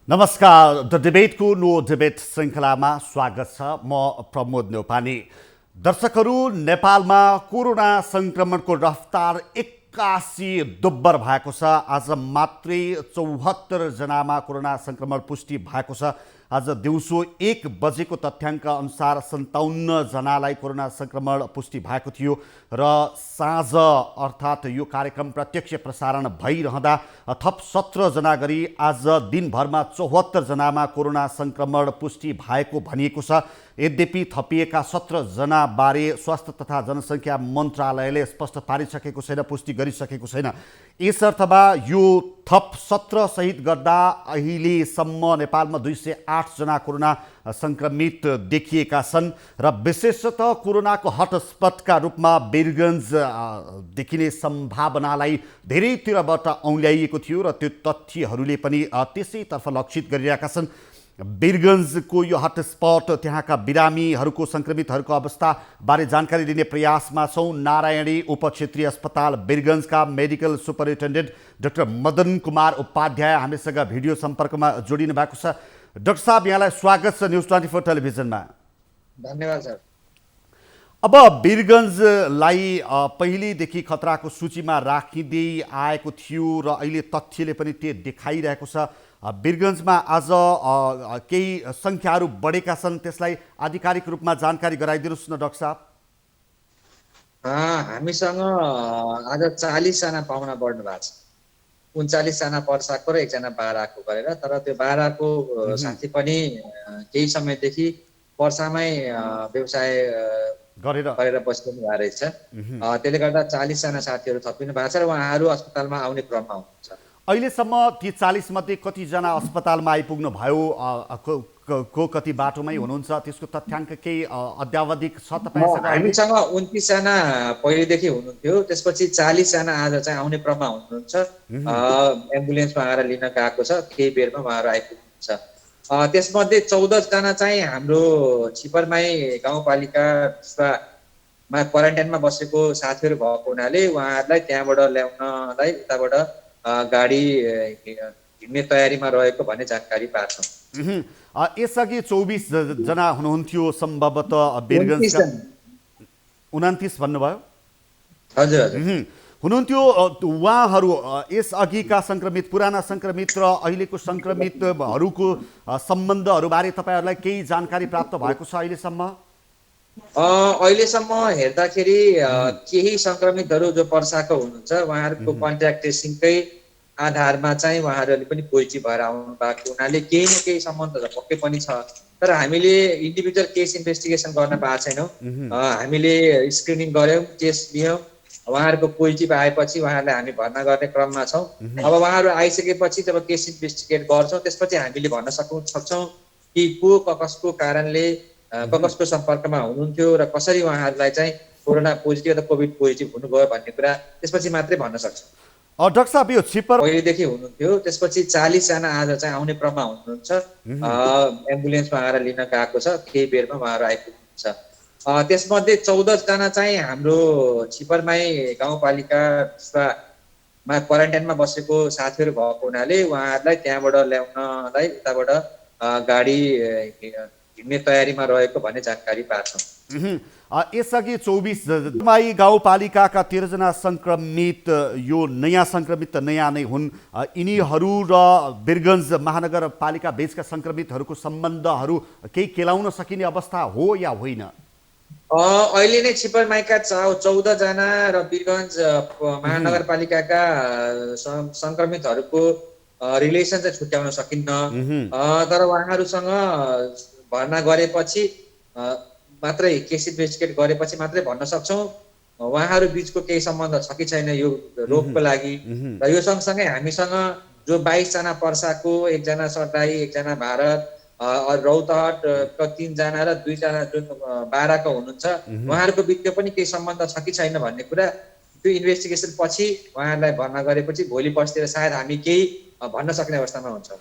नमस्कार the डिबेटको no debate श्रृङ्खलामा स्वागत छ। म प्रमोद न्यौपाने। दर्शकहरू, नेपालमा कोरोना सङ्क्रमणको रफ्तार एक्कासी दुब्बर भएको छ। आज मात्रै 74 जनामा कोरोना सङ्क्रमण पुष्टि भएको छ। आज दिउँसो 1 बजेको तथ्याङ्क अनुसार 57 जनालाई कोरोना सङ्क्रमण पुष्टि भएको थियो र साँझ अर्थात् यो कार्यक्रम प्रत्यक्ष प्रसारण भइरहँदा थप 17 जना गरी आज दिनभरमा 74 जनामा कोरोना सङ्क्रमण पुष्टि भएको भनिएको छ। यद्यपि थपिएका 17 जना बारे स्वास्थ्य तथा जनसङ्ख्या मन्त्रालयले स्पष्ट पारिसकेको छैन, पुष्टि गरिसकेको छैन। यसर्थमा यो थप 17 सहित गर्दा अहिलेसम्म नेपालमा 208 जना कोरोना सङ्क्रमित देखिएका छन् र विशेषतः कोरोनाको हटस्पटका रूपमा वीरगञ्ज देखिने सम्भावनालाई धेरैतिरबाट औँल्याइएको थियो र त्यो तथ्यहरूले पनि त्यसैतर्फ लक्षित गरिरहेका छन्। वीरगञ्जको यो हटस्पट, त्यहाँका बिरामीहरूको सङ्क्रमितहरूको अवस्थाबारे जानकारी दिने प्रयासमा छौँ। नारायणी उपक्षेत्रीय अस्पताल वीरगञ्जका medical superintendent doctor Madan Kumar Upadhyay हामीसँग भिडियो सम्पर्कमा जोडिनु भएको छ। डाक्टर साहब, यहाँलाई स्वागत छ न्युज 24 टेलिभिजनमा। धन्यवाद सर। अब वीरगञ्जलाई पहिलेदेखि खतराको सूचीमा राखिँदै आएको थियो र अहिले तथ्यले पनि त्यो देखाइरहेको छ। वीरगञ्जमा आज केही सङ्ख्याहरू बढेका छन्, त्यसलाई आधिकारिक रूपमा जानकारी गराइदिनुहोस् न डाक्टर साहब। हामीसँग आज 40 जना पाहुना बढ्नु भएको छ। 39 जना पर्साको र 1 जना बाराको गरेर। तर त्यो बाराको साथी पनि केही समयदेखि पर्सामै व्यवसाय गरेर बसिरहनु भएको रहेछ। त्यसले गर्दा 40 जना साथीहरू थपिनु भएको छ र उहाँहरू अस्पतालमा आउने क्रममा हुनुहुन्छ। अहिलेसम्म ती 40 मध्ये कतिजना अस्पतालमा आइपुग्नु भयो, को कति बाटोमै हुनुहुन्छ, त्यसको तथ्याङ्क केही अद्यावधिक छ तपाईँसँग? हामीसँग 29 जना पहिलेदेखि हुनुहुन्थ्यो, त्यसपछि 40 जना आज चाहिँ आउने क्रममा हुनुहुन्छ। एम्बुलेन्समा आएर लिन गएको छ, केही बेरमा उहाँहरू आइपुग्नुहुन्छ। त्यसमध्ये 14 जना चाहिँ हाम्रो छिपरमाई गाउँपालिकामा क्वारेन्टाइनमा बसेको साथीहरू भएको हुनाले उहाँहरूलाई त्यहाँबाट ल्याउनलाई उताबाट गाडी हिँड्ने तयारीमा रहेको भन्ने जानकारी पाएको छौँ। यसअघि 24 जना हुनुहुन्थ्यो सम्भवतः वीरगञ्जका। 29 भन्नुभयो? हजुर हजुर हुनुहुन्थ्यो। उहाँहरू यसअघिका सङ्क्रमित, पुराना सङ्क्रमित र अहिलेको सङ्क्रमितहरूको सम्बन्धहरूबारे तपाईँहरूलाई केही जानकारी प्राप्त भएको छ अहिलेसम्म? अहिलेसम्म हेर्दाखेरि केही सङ्क्रमितहरू जो पर्साको हुनुहुन्छ उहाँहरूको कन्ट्याक्ट ट्रेसिङकै आधारमा चाहिँ उहाँहरूले पनि पोजिटिभ भएर आउनु भएको हुनाले केही न केही सम्बन्ध पक्कै पनि छ। तर हामीले इन्डिभिजुअल केस इन्भेस्टिगेसन गर्न पाएको छैनौँ। हामीले स्क्रिनिङ गऱ्यौँ, टेस्ट लियौँ, उहाँहरूको पोजिटिभ आएपछि उहाँहरूलाई हामी भर्ना गर्ने क्रममा छौँ। अब उहाँहरू आइसकेपछि जब केस इन्भेस्टिगेट गर्छौँ त्यसपछि हामीले भन्न सक्छौँ कि कसको कारणले कसको सम्पर्कमा हुनुहुन्थ्यो र कसरी उहाँहरूलाई चाहिँ कोरोना पोजिटिभ अथवा कोभिड पोजिटिभ हुनुभयो भन्ने कुरा त्यसपछि मात्रै भन्न सक्छौँ। डाक्टर साहब, यो छिपर पहिलेदेखि हुनुहुन्थ्यो, त्यसपछि 40 जना आज चाहिँ आउने क्रममा हुनुहुन्छ। एम्बुलेन्समा आएर लिन गएको छ, केही बेरमा उहाँहरू आइपुग्नुहुन्छ। त्यसमध्ये 14 जना चाहिँ हाम्रो छिपरमाई गाउँपालिकामा क्वारेन्टाइनमा बसेको साथीहरू भएको हुनाले उहाँहरूलाई त्यहाँबाट ल्याउनलाई उताबाट गाडी हिँड्ने तयारीमा रहेको भन्ने जानकारी पाएको छौँ। यसअघि 24 माई गाउँपालिकाका 13 जना सङ्क्रमित यो नयाँ सङ्क्रमित त नयाँ नै हुन्। यिनीहरू र वीरगञ्ज महानगरपालिका बीचका सङ्क्रमितहरूको सम्बन्धहरू केही केलाउन सकिने अवस्था हो या होइन? अहिले नै छिपरमाईका 14 जना र वीरगञ्ज महानगरपालिकाका सङ्क्रमितहरूको रिलेसन चाहिँ छुट्याउन सकिन्न। तर उहाँहरूसँग भर्ना गरेपछि मात्रै, केस इन्भेस्टिगेट गरेपछि मात्रै भन्न सक्छौँ उहाँहरू बिचको केही सम्बन्ध छ कि छैन यो रोगको लागि। र यो सँगसँगै हामीसँग जो 22 जना पर्साको, 1 जना सर्लाही, 1 जना भारत, रौतहट 3 जना र 2 जना जुन बाराको हुनुहुन्छ उहाँहरूको बिचको पनि केही सम्बन्ध छ कि छैन भन्ने कुरा त्यो इन्भेस्टिगेसन पछि उहाँहरूलाई भर्ना गरेपछि भोलि पर्सितिर सायद हामी केही भन्न सक्ने अवस्थामा हुन्छौँ।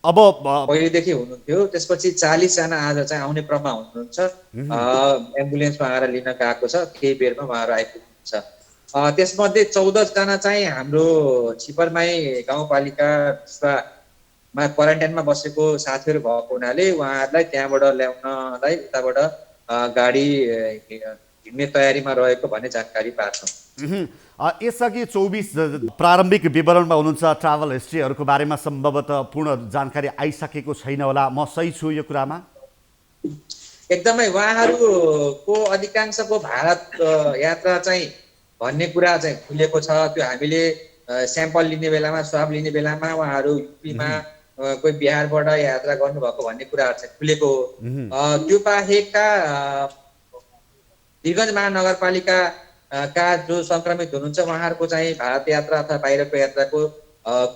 अब पहिलेदेखि हुनुहुन्थ्यो, त्यसपछि 40 जना आज चाहिँ आउने क्रममा हुनुहुन्छ। एम्बुलेन्समा आएर लिन गएको छ, केही बेरमा उहाँहरू आइपुग्नुहुन्छ। त्यसमध्ये 14 जना चाहिँ हाम्रो छिपरमाई गाउँपालिका मा क्वारेन्टाइनमा बसेको साथीहरू भएको हुनाले उहाँहरूलाई त्यहाँबाट ल्याउनलाई उताबाट गाडी हिँड्ने तयारीमा रहेको भन्ने जानकारी पाएको छौँ। यसअघि 24 प्रारम्भिक विवरणमा हुनुहुन्छ, ट्राभल हिस्ट्रीहरूको बारेमा सम्भवतः पूर्ण जानकारी आइसकेको छैन होला, म सही छु यो कुरामा? एकदमै उहाँहरूको अधिकांशको भारत यात्रा चाहिँ भन्ने कुरा चाहिँ खुलेको छ। त्यो हामीले स्याम्पल लिने बेलामा, स्वाब लिने बेलामा उहाँहरू युपीमा कोही बिहारबाट यात्रा गर्नुभएको भन्ने कुराहरू चाहिँ खुलेको हो। त्यो बाहेकका वीरगञ्ज महानगरपालिका का जो सङ्क्रमित हुनुहुन्छ उहाँहरूको चाहिँ भारत यात्रा अथवा बाहिरको यात्राको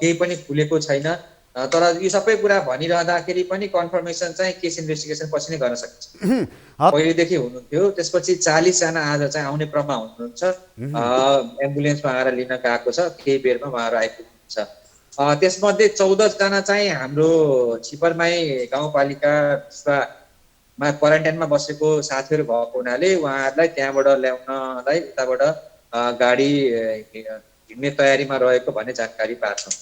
केही पनि खुलेको छैन। तर यो सबै कुरा भनिरहँदाखेरि पनि कन्फर्मेसन चाहिँ केस इन्भेस्टिगेसन पछि नै गर्न सकिन्छ। पहिलेदेखि हुनुहुन्थ्यो, त्यसपछि 40 जना आज चाहिँ आउने क्रममा हुनुहुन्छ। एम्बुलेन्समा आएर लिन गएको छ, केही बेरमा उहाँहरू आइपुग्नुहुन्छ। त्यसमध्ये 14 जना चाहिँ हाम्रो छिपरमाई गाउँपालिका मा क्वारेन्टाइनमा बसेको साथीहरू भएको हुनाले उहाँहरूलाई त्यहाँबाट ल्याउनलाई उताबाट गाडी हिँड्ने तयारीमा रहेको भन्ने जानकारी पाएको छौँ।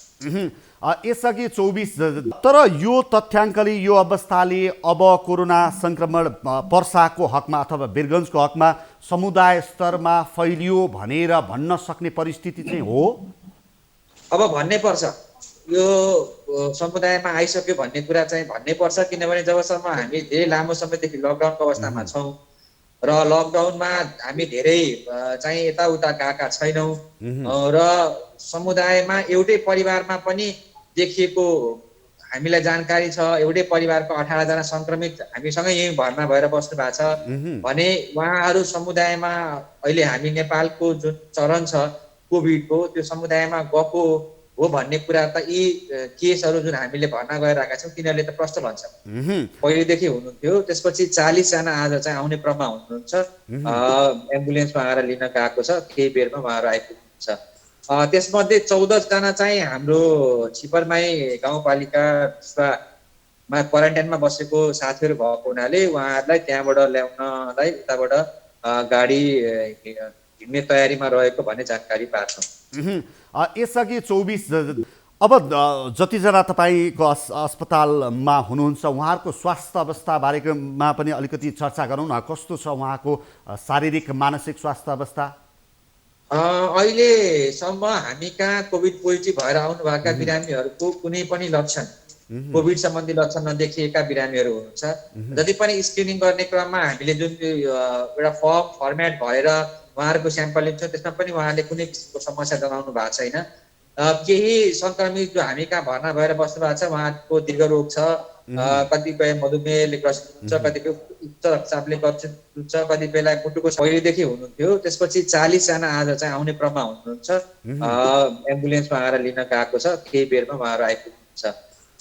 यसअघि 24 तर यो तथ्याङ्कले, यो अवस्थाले अब कोरोना सङ्क्रमण पर्साको हकमा अथवा वीरगञ्जको हकमा समुदाय स्तरमा फैलियो भनेर भन्न सक्ने परिस्थिति चाहिँ हो? अब भन्नै पर्छ, यो समुदायमा आइसक्यो भन्ने कुरा चाहिँ भन्नै पर्छ। किनभने जबसम्म हामी धेरै लामो समयदेखि लकडाउनको अवस्थामा छौँ र लकडाउनमा हामी धेरै चाहिँ यताउता गएका छैनौँ र समुदायमा एउटै परिवारमा पनि देखिएको हामीलाई जानकारी छ। एउटै परिवारको 18 जना सङ्क्रमित हामीसँगै यहीँ भर्ना भएर बस्नु भएको छ भने उहाँहरू समुदायमा अहिले हामी नेपालको जुन चरण छ कोभिडको, त्यो समुदायमा गएको हो भन्ने कुरा त यी केसहरू जुन हामीले भर्ना गरिरहेका छौँ तिनीहरूले त प्रश्न भन्छ। पहिलेदेखि हुनुहुन्थ्यो, त्यसपछि 40 जना आज चाहिँ आउने क्रममा हुनुहुन्छ। एम्बुलेन्समा आएर लिन गएको छ, केही बेरमा उहाँहरू आइपुग्नुहुन्छ। त्यसमध्ये 14 जना चाहिँ हाम्रो छिपरमाई गाउँपालिकामा क्वारेन्टाइनमा बसेको साथीहरू भएको हुनाले उहाँहरूलाई त्यहाँबाट ल्याउनलाई उताबाट गाडी हिँड्ने तयारीमा रहेको भन्ने जानकारी पाएको छौँ। यसअघि 24 अब जतिजना तपाईँको अस्पतालमा हुनुहुन्छ उहाँहरूको स्वास्थ्य अवस्था बारेमा पनि अलिकति चर्चा गरौँ न। कस्तो छ उहाँको शारीरिक मानसिक स्वास्थ्य अवस्था? अहिलेसम्म हामी कहाँ कोभिड पोजिटिभ भएर आउनुभएका बिरामीहरूको कुनै पनि लक्षण, कोभिड सम्बन्धी लक्षण नदेखिएका बिरामीहरू हुनुहुन्छ। जति पनि स्क्रिनिङ गर्ने क्रममा हामीले जुन एउटा फर्मेट भएर उहाँहरूको स्याम्पल लिन्छौँ त्यसमा पनि उहाँले कुनै किसिमको समस्या जनाउनु भएको छैन। केही सङ्क्रमित जो हामी कहाँ भर्ना भएर बस्नु भएको छ उहाँको दीर्घ रोग छ, कतिपय मधुमेहले ग्रसित हुन्छ, कतिपय उच्च रक्तचापले ग्रसित हुन्छ, कतिपयलाई मुटुको पहिलेदेखि हुनुहुन्थ्यो। त्यसपछि 40 जना आज चाहिँ आउने क्रममा हुनुहुन्छ। एम्बुलेन्समा आएर लिन गएको छ, केही बेरमा उहाँहरू आइपुग्नुहुन्छ।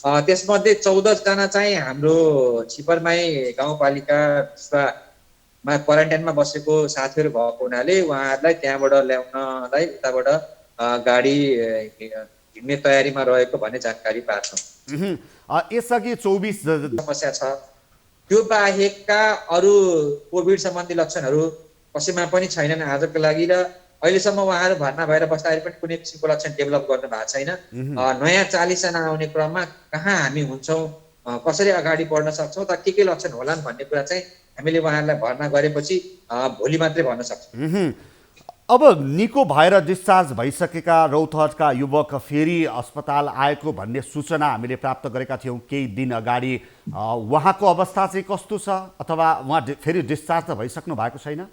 त्यसमध्ये 14 जना चाहिँ हाम्रो छिपरमाई गाउँपालिकामा क्वारेन्टाइनमा बसेको साथीहरू भएको हुनाले उहाँहरूलाई त्यहाँबाट ल्याउनलाई उताबाट गाडी हिँड्ने तयारीमा रहेको भन्ने जानकारी पाएको छौँ। यसअघि 24 समस्या छ। त्यो बाहेकका अरू कोभिड सम्बन्धी लक्षणहरू कसैमा पनि छैनन् आजको लागि र अहिलेसम्म उहाँहरू भर्ना भएर बस्दाखेरि पनि कुनै किसिमको लक्षण डेभलप गर्नु भएको छैन। नयाँ 40 जना आउने क्रममा कहाँ हामी हुन्छौँ, कसरी अगाडि बढ्न सक्छौँ, त के लक्षण होलान् भन्ने कुरा चाहिँ हामीले उहाँहरूलाई भर्ना गरेपछि भोलि मात्रै भन्न सक्छौँ। अब निको भएर डिस्चार्ज भइसकेका रौतहटका युवक फेरि अस्पताल आएको भन्ने सूचना हामीले प्राप्त गरेका थियौँ केही दिन अगाडि। उहाँको अवस्था चाहिँ कस्तो छ, अथवा उहाँ फेरि डिस्चार्ज त भइसक्नु भएको छैन?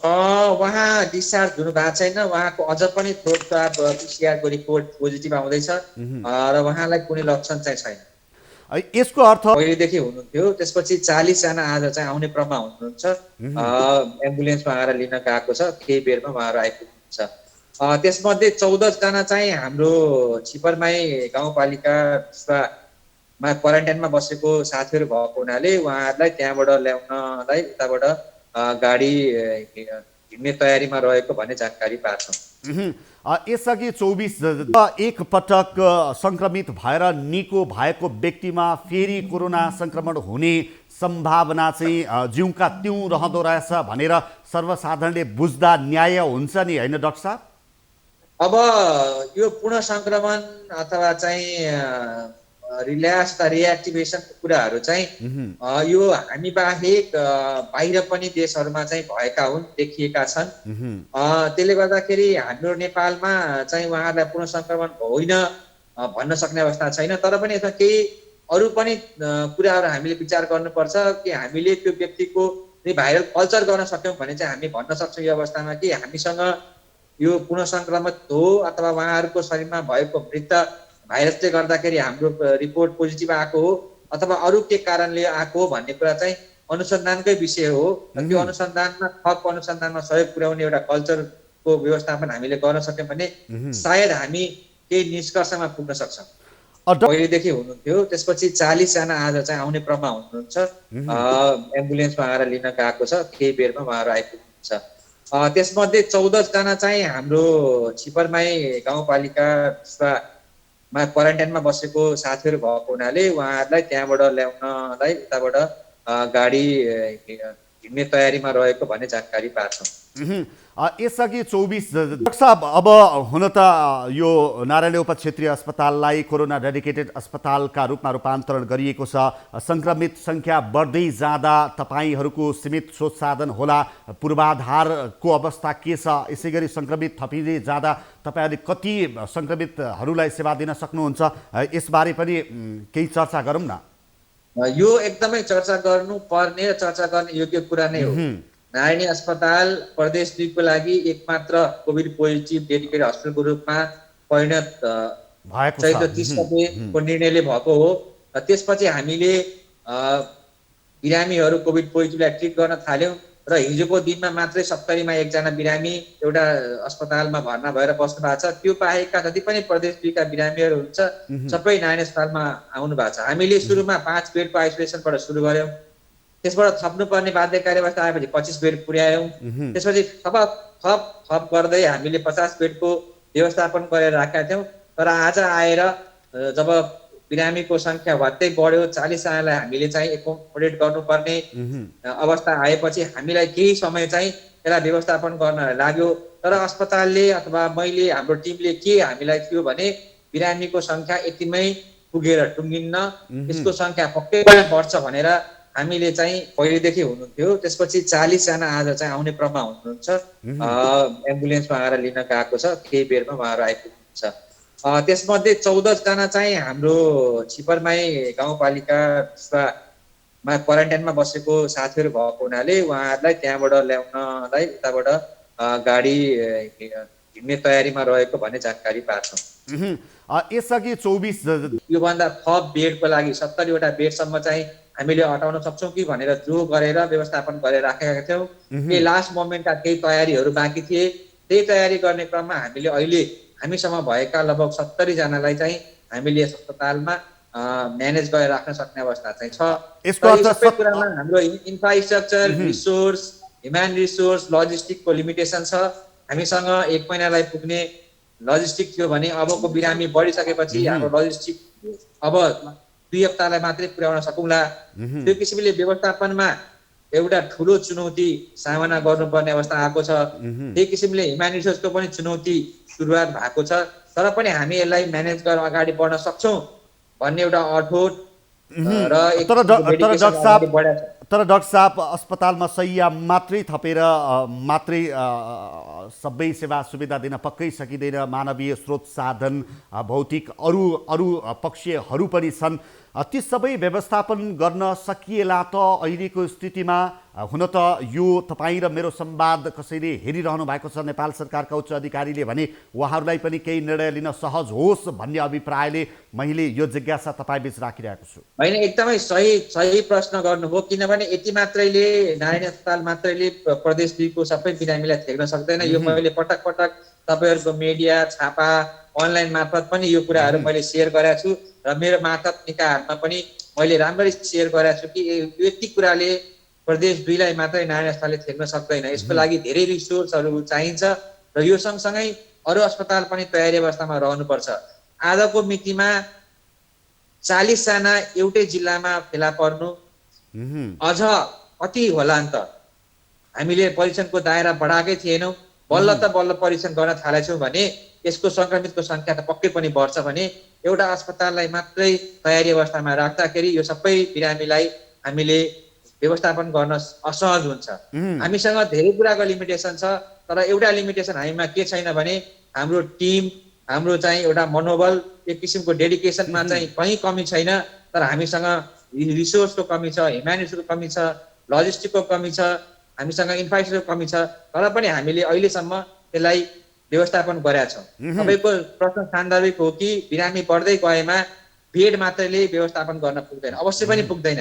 उहाँ डिस्चार्ज हुनु भएको छैन। उहाँको अझ पनि थ्रोट स्वाब पिसिआरको रिपोर्ट पोजिटिभ आउँदैछ र उहाँलाई कुनै लक्षण चाहिँ छैन। यसको अर्थ पहिलेदेखि हुनुहुन्थ्यो, त्यसपछि 40 जना आज चाहिँ आउने क्रममा हुनुहुन्छ। एम्बुलेन्समा आएर लिन गएको छ, केही बेरमा उहाँहरू आइपुग्नुहुन्छ। त्यसमध्ये 14 जना चाहिँ हाम्रो छिपरमाई गाउँपालिकामा क्वारेन्टाइनमा बसेको साथीहरू भएको हुनाले उहाँहरूलाई त्यहाँबाट ल्याउनलाई उताबाट गाडी हिँड्ने तयारीमा रहेको भन्ने जानकारी पाएको छौँ। यसअघि 24 एक पटक सङ्क्रमित भएर निको भएको व्यक्तिमा फेरि कोरोना सङ्क्रमण हुने सम्भावना चाहिँ जिउका त्यों रहँदो रहेछ भनेर सर्वसाधारणले बुझ्दा न्याय हुन्छ नि, होइन डाक्टर साहब? अब यो पुनः सङ्क्रमण अथवा चाहिँ रिल्याक्स वा रिएक्टिभेसनको कुराहरू चाहिँ यो हामी बाहेक बाहिर पनि देशहरूमा चाहिँ भएका हुन्, देखिएका छन्। त्यसले गर्दाखेरि हाम्रो नेपालमा चाहिँ उहाँहरूलाई पुनः सङ्क्रमण होइन भन्न सक्ने अवस्था छैन। तर पनि यसमा केही अरू पनि कुराहरू हामीले विचार गर्नुपर्छ कि हामीले त्यो व्यक्तिको भाइरल कल्चर गर्न सक्यौँ भने चाहिँ हामी भन्न सक्छौँ यो अवस्थामा कि हामीसँग यो पुनः सङ्क्रमित हो अथवा उहाँहरूको शरीरमा भएको मृत भाइरसले गर्दाखेरि हाम्रो रिपोर्ट पोजिटिभ आएको हो अथवा अरू के कारणले आएको हो भन्ने कुरा चाहिँ अनुसन्धानकै विषय हो। त्यो अनुसन्धानमा थप अनुसन्धानमा सहयोग पुर्याउने एउटा कल्चरको व्यवस्थापन हामीले गर्न सक्यौँ भने सायद हामी केही निष्कर्षमा पुग्न सक्छौँ। पहिलेदेखि हुनुहुन्थ्यो, त्यसपछि 40 जना आज चाहिँ आउने क्रममा हुनुहुन्छ। एम्बुलेन्समा आएर लिन गएको छ, केही बेरमा उहाँहरू आइपुग्नुहुन्छ। त्यसमध्ये 14 जना चाहिँ हाम्रो छिपरमाई गाउँपालिकामा क्वारेन्टाइनमा बसेको साथीहरू भएको हुनाले उहाँहरूलाई त्यहाँबाट ल्याउनलाई उताबाट गाडी हिँड्ने तयारीमा रहेको भन्ने जानकारी पाछौँ। यसअघि 24 डाक्टर साहब, अब हुन त यो नारायण उपक्षेत्रीय अस्पताललाई कोरोना डेडिकेटेड अस्पतालका रूपमा रूपान्तरण गरिएको छ। सङ्क्रमित सङ्ख्या बढ्दै जाँदा तपाईँहरूको सीमित स्रोत साधन होला, पूर्वाधारको अवस्था के छ? यसै गरी सङ्क्रमित थपिँदै जाँदा तपाईँहरूले कति सङ्क्रमितहरूलाई सेवा दिन सक्नुहुन्छ? यसबारे पनि केही चर्चा गरौँ न। यो एकदमै चर्चा गर्नुपर्ने र चर्चा गर्ने योग्य कुरा नै हो। नारायणी अस्पताल प्रदेश 2 को लागि एकमात्र कोभिड पोजिटिभ डेडिकेटेड हस्पिटलको रूपमा परिणत चैत्र 30 गतेको निर्णयले भएको हो। त्यसपछि हामीले बिरामीहरू कोभिड पोजिटिभलाई ट्रिट गर्न थाल्यौँ र हिजोको दिनमा मात्रै 70 मा एकजना बिरामी एउटा अस्पतालमा भर्ना भएर बस्नु भएको छ। त्यो बाहेकका जति पनि प्रदेश 2 का बिरामीहरू हुन्छ सबै नारायण अस्पतालमा आउनु भएको छ। हामीले सुरुमा 5 बेडको आइसोलेसनबाट सुरु गऱ्यौँ, त्यसबाट थप्नुपर्ने बाध्यकारी अवस्था आएपछि 25 बेड पुर्यायौँ। त्यसपछि थप गर्दै हामीले 50 बेडको व्यवस्थापन गरेर राखेका थियौँ। तर आज आएर जब बिरामीको सङ्ख्या भत्तै बढ्यो, 40 जनालाई हामीले चाहिँ एकोमोडेट गर्नुपर्ने अवस्था आएपछि हामीलाई केही समय चाहिँ यसलाई व्यवस्थापन गर्न लाग्यो। तर अस्पतालले अथवा मैले, हाम्रो टिमले के हामीलाई थियो भने बिरामीको सङ्ख्या यतिमै पुगेर टुङ्गिन्न, यसको सङ्ख्या पक्कै पनि बढ्छ भनेर हामीले चाहिँ पहिलेदेखि हुनुहुन्थ्यो। त्यसपछि 40 जना आज चाहिँ आउने क्रममा हुनुहुन्छ। एम्बुलेन्समा आएर लिन गएको छ, केही बेरमा उहाँहरू आइपुग्नुहुन्छ। त्यसमध्ये 14 जना चाहिँ हाम्रो छिपरमाई गाउँपालिकामा क्वारेन्टाइनमा बसेको साथीहरू भएको हुनाले उहाँहरूलाई त्यहाँबाट ल्याउनलाई उताबाट गाडी हिँड्ने तयारीमा रहेको भन्ने जानकारी पाछौँ। यसअघि 24 योभन्दा थप बेडको लागि 70 वटा बेडसम्म चाहिँ हामीले हटाउन सक्छौँ कि भनेर जो गरेर व्यवस्थापन गरेर राखेका थियौँ। केही लास्ट मोमेन्टका केही तयारीहरू बाँकी थिए, त्यही तयारी गर्ने क्रममा हामीले अहिले हामीसँग भएका लगभग 70 जनालाई चाहिँ हामीले यस अस्पतालमा म्यानेज गरेर राख्न सक्ने अवस्था चाहिँ छ। सबै कुरामा हाम्रो इन्फ्रास्ट्रक्चर, रिसोर्स, ह्युमन रिसोर्स, लजिस्टिकको लिमिटेसन छ। हामीसँग 1 महिनालाई पुग्ने लजिस्टिक थियो भने अबको बिरामी बढिसकेपछि हाम्रो लजिस्टिक अब 2 हप्तालाई मात्रै पुर्याउन सकौँला। त्यो किसिमले व्यवस्थापनमा एउटा ठुलो चुनौती सामना गर्नुपर्ने अवस्था आएको छ। त्यही किसिमले ह्युमन रिसोर्सको पनि चुनौती सुरुवात भएको छ। तर पनि हामी यसलाई म्यानेज गरेर अगाडि बढ्न सक्छौँ भन्ने एउटा अठोट र तर डाक्टर साहब, अस्पतालमा शैय्या मात्रै थपेर मात्रै सबै सेवा सुविधा दिन पक्कै सकिँदैन। मानवीय स्रोत साधन, भौतिक अरू पक्षहरू पनि छन्। ती सबै व्यवस्थापन गर्न सकिएला त अहिलेको स्थितिमा हुन त यो तपाईँ र मेरो संवाद कसैले हेरिरहनु भएको छ नेपाल सरकारका उच्च अधिकारीले भने उहाँहरूलाई पनि केही निर्णय लिन सहज होस् भन्ने अभिप्रायले मैले यो जिज्ञासा तपाईँबीच राखिरहेको छु। होइन, एकदमै सही प्रश्न गर्नुभयो। किनभने यति मात्रैले नारायण अस्पताल मात्रैले प्रदेश 2 को सबै बिरामीलाई थ्याक्न सक्दैन। यो मैले पटक पटक तपाईँहरूको मिडिया, छापा, अनलाइन मार्फत पनि यो कुराहरू मैले सेयर गरेको छु र मेरो मातहत निकायहरूमा पनि मैले राम्ररी सेयर गरेको छु कि यति कुराले प्रदेश 2 लाई मात्रै नारायण अस्पतालले थ्याक्न सक्दैन। यसको लागि धेरै रिसोर्सहरू चाहिन्छ र यो सँगसँगै अरू अस्पताल पनि तयारी अवस्थामा रहनुपर्छ। आजको मितिमा 40 जना एउटै जिल्लामा फेला पर्नु अझ कति होला नि त? हामीले परीक्षणको दायरा बढाएकै थिएनौँ, बल्ल परीक्षण गर्न थालेछौँ भने यसको सङ्क्रमितको सङ्ख्या त पक्कै पनि बढ्छ भने एउटा अस्पताललाई मात्रै तयारी अवस्थामा राख्दाखेरि यो सबै बिरामीलाई हामीले व्यवस्थापन गर्न असहज हुन्छ। हामीसँग धेरै कुराको लिमिटेसन छ, तर एउटा लिमिटेसन हामीमा के छैन भने हाम्रो टिम, हाम्रो चाहिँ एउटा मनोबल, एक किसिमको डेडिकेसनमा चाहिँ कहीँ कमी छैन, तर हामीसँग रिसोर्सको कमी छ, ह्युमन रिसोर्सको कमी छ, लजिस्टिकको कमी छ, हामीसँग इन्फ्रास्ट्रक्चरको कमी छ, तर पनि हामीले अहिलेसम्म त्यसलाई व्यवस्थापन गरेका छौँ। तपाईँको प्रश्न सान्दर्भिक हो कि बिरामी बढ्दै गएमा बेड मात्रैले व्यवस्थापन गर्न पुग्दैन, अवश्य पनि पुग्दैन।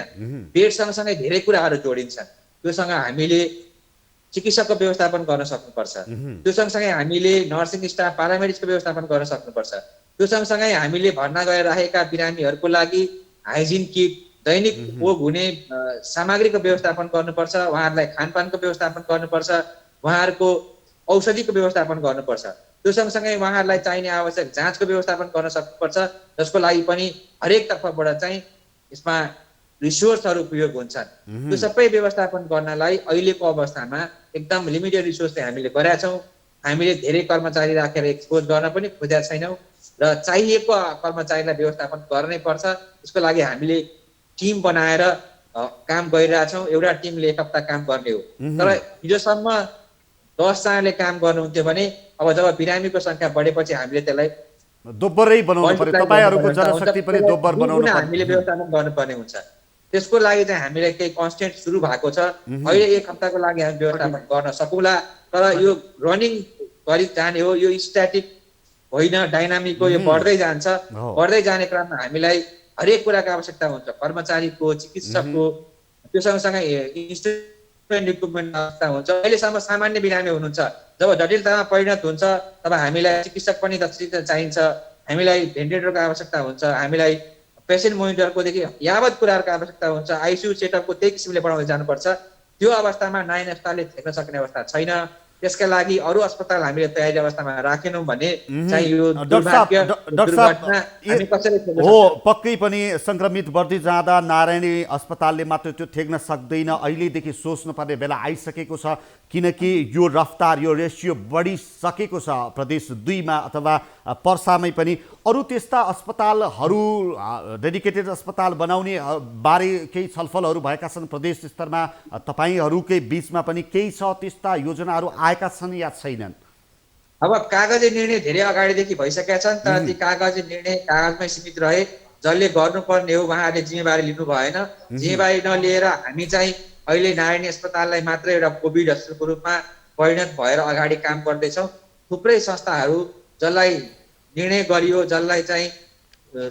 बेड सँगसँगै धेरै कुराहरू जोडिन्छन्। त्योसँग हामीले चिकित्सकको व्यवस्थापन गर्न सक्नुपर्छ, त्यो सँगसँगै हामीले नर्सिङ स्टाफ, पारामेडिक्सको व्यवस्थापन गर्न सक्नुपर्छ, त्यो सँगसँगै हामीले भर्ना गरेर राखेका बिरामीहरूको लागि हाइजिन किट, दैनिक भोग हुने सामग्रीको व्यवस्थापन गर्नुपर्छ, उहाँहरूलाई खानपानको व्यवस्थापन गर्नुपर्छ, उहाँहरूको औषधिको व्यवस्थापन गर्नुपर्छ, त्यो सँगसँगै उहाँहरूलाई चाहिने आवश्यक जाँचको व्यवस्थापन गर्न सक्नुपर्छ, जसको लागि पनि हरेक तर्फबाट चाहिँ यसमा रिसोर्सहरू उपयोग हुन्छन्। त्यो सबै व्यवस्थापन गर्नलाई अहिलेको अवस्थामा एकदम लिमिटेड रिसोर्सले हामीले गरेका छौँ। हामीले धेरै कर्मचारी राखेर एक्सपोज गर्न पनि खोजेका छैनौँ र चाहिएको कर्मचारीलाई व्यवस्थापन गर्नै पर्छ। त्यसको लागि हामीले टिम बनाएर काम गरिरहेछौँ। एउटा टिमले एक हप्ता काम गर्ने हो, तर हिजोसम्म 10 जनाले काम गर्नुहुन्थ्यो भने अब जब बिरामीको सङ्ख्या बढेपछि हामीले त्यसलाई दोब्बरै बनाउनु पर्यो, तपाईँहरूको जनशक्ति पनि दोब्बर बनाउनु पर्यो, हामीले व्यवस्थापन गर्नुपर्ने हुन्छ। त्यसको लागि चाहिँ हामीलाई केही कन्स्टेन्ट सुरु भएको छ। अहिले एक हप्ताको लागि हामी व्यवस्थापन गर्न सकौँला, तर यो रनिङ गरी जाने हो, यो स्ट्याटिक होइन, डाइनामिक हो, यो बढ्दै जान्छ। बढ्दै जाने क्रममा हामीलाई हरेक कुराको आवश्यकता हुन्छ, कर्मचारीको, चिकित्सकको, त्यो सँगसँगै इन्स्ट्रुमेन्ट इक्विपमेन्ट आवश्यकता हुन्छ। अहिलेसम्म सामान्य बिरामी हुनुहुन्छ, जब जटिलतामा परिणत हुन्छ तब हामीलाई चिकित्सक पनि चाहिन्छ, हामीलाई भेन्टिलेटरको आवश्यकता हुन्छ, हामीलाई पेसेन्ट मोनिटरकोदेखि यावत कुराहरूको आवश्यकता हुन्छ, आइसियु सेटअपको त्यही किसिमले बढाउँदै जानुपर्छ। त्यो अवस्थामा नयाँ अस्पतालले हेर्न सक्ने अवस्था छैन। त्यसका लागि अरू अस्पताल हामीले तयारी अवस्थामा राखेनौँ भने चाहिँ यो दुर्भाग्य, दुर्घटना हामी कसरी फेर्न हो। पक्कै पनि सङ्क्रमित बढ्दै जाँदा नारायणी अस्पतालले मात्र त्यो ठेक्न सक्दैन, अहिलेदेखि सोच्नुपर्ने बेला आइसकेको छ, किनकि यो रफ्तार, यो रेसियो बढिसकेको छ प्रदेश 2 मा अथवा पर्सामै पनि। अरू त्यस्ता अस्पतालहरू, डेडिकेटेड अस्पताल बनाउने बारे केही छलफलहरू भएका छन् प्रदेश स्तरमा, तपाईँहरूकै बिचमा पनि केही छ त्यस्ता योजनाहरू आएका छन् या छैनन्? अब कागजी निर्णय धेरै अगाडिदेखि भइसकेका छन्, तर ती कागजी निर्णय कागजमै सीमित रहे। जसले गर्नुपर्ने हो उहाँहरूले जिम्मेवारी लिनु भएन। जिम्मेवारी नलिएर हामी चाहिँ अहिले नारायणी अस्पताललाई मात्र एउटा कोभिड हस्पिटलको रूपमा परिणत भएर अगाडि काम गर्दैछौँ। थुप्रै संस्थाहरू जसलाई निर्णय गरियो, जसलाई चाहिँ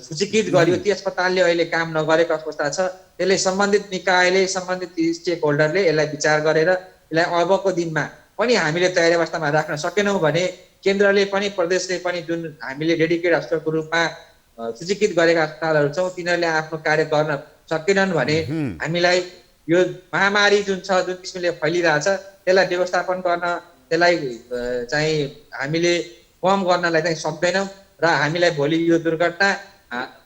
सूचीकृत गरियो, ती अस्पतालले अहिले काम नगरेको अवस्था छ। त्यसले सम्बन्धित निकायले, सम्बन्धित स्टेक होल्डरले यसलाई विचार गरेर यसलाई अबको दिनमा पनि हामीले तयारी अवस्थामा राख्न सकेनौँ भने केन्द्रले पनि, प्रदेशले पनि, जुन हामीले डेडिकेटेड हस्पिटलको रूपमा सूचीकृत गरेका अस्पतालहरू छौँ तिनीहरूले आफ्नो कार्य गर्न सकेनन् भने हामीलाई यो महामारी जुन छ, जुन किसिमले फैलिरहेछ, त्यसलाई व्यवस्थापन गर्न, त्यसलाई चाहिँ हामीले कम गर्नलाई चाहिँ सक्दैनौँ र हामीलाई भोलि यो दुर्घटना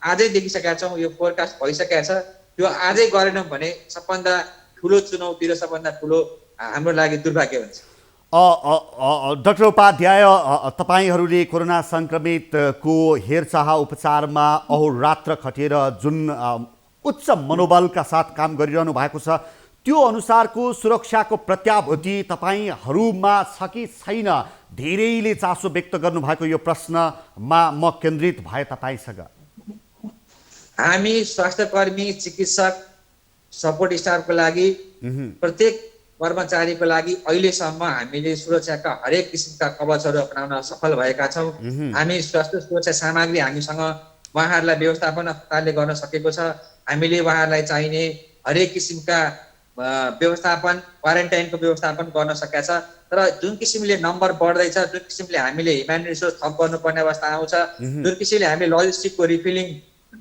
आजै देखिसकेका छौँ, यो फोरकास्ट भइसकेका छ। त्यो आजै गरेनौँ भने सबभन्दा ठुलो चुनौती र सबभन्दा ठुलो हाम्रो लागि दुर्भाग्य हुन्छ। डाक्टर उपाध्याय, तपाईँहरूले कोरोना सङ्क्रमितको हेरचाह उपचारमा अहोरात्र खटेर जुन उच्च मनोबलका साथ काम गरिरहनु भएको छ, त्यो अनुसारको सुरक्षाको प्रत्याभूति तपाईँहरूमा छ कि छैन? धेरैले चासो व्यक्त गर्नुभएको यो प्रश्नमा म केन्द्रित भए तपाईँसँग। हामी स्वास्थ्यकर्मी, चिकित्सक, सपोर्ट स्टाफको लागि, प्रत्येक कर्मचारीको लागि अहिलेसम्म हामीले सुरक्षाका हरेक किसिमका कवचहरू अपनाउन सफल भएका छौँ। हामी स्वास्थ्य सुरक्षा सामग्री हामीसँग उहाँहरूलाई व्यवस्थापन अस्पतालले गर्न सकेको छ। हामीले उहाँहरूलाई चाहिने हरेक किसिमका व्यवस्थापन, क्वारेन्टाइनको व्यवस्थापन गर्न सकेका छ। तर जुन किसिमले नम्बर बढ्दैछ, जुन किसिमले हामीले ह्युमन रिसोर्स थप गर्नुपर्ने अवस्था आउँछ, जुन किसिमले हामीले लजिस्टिकको रिफिलिङ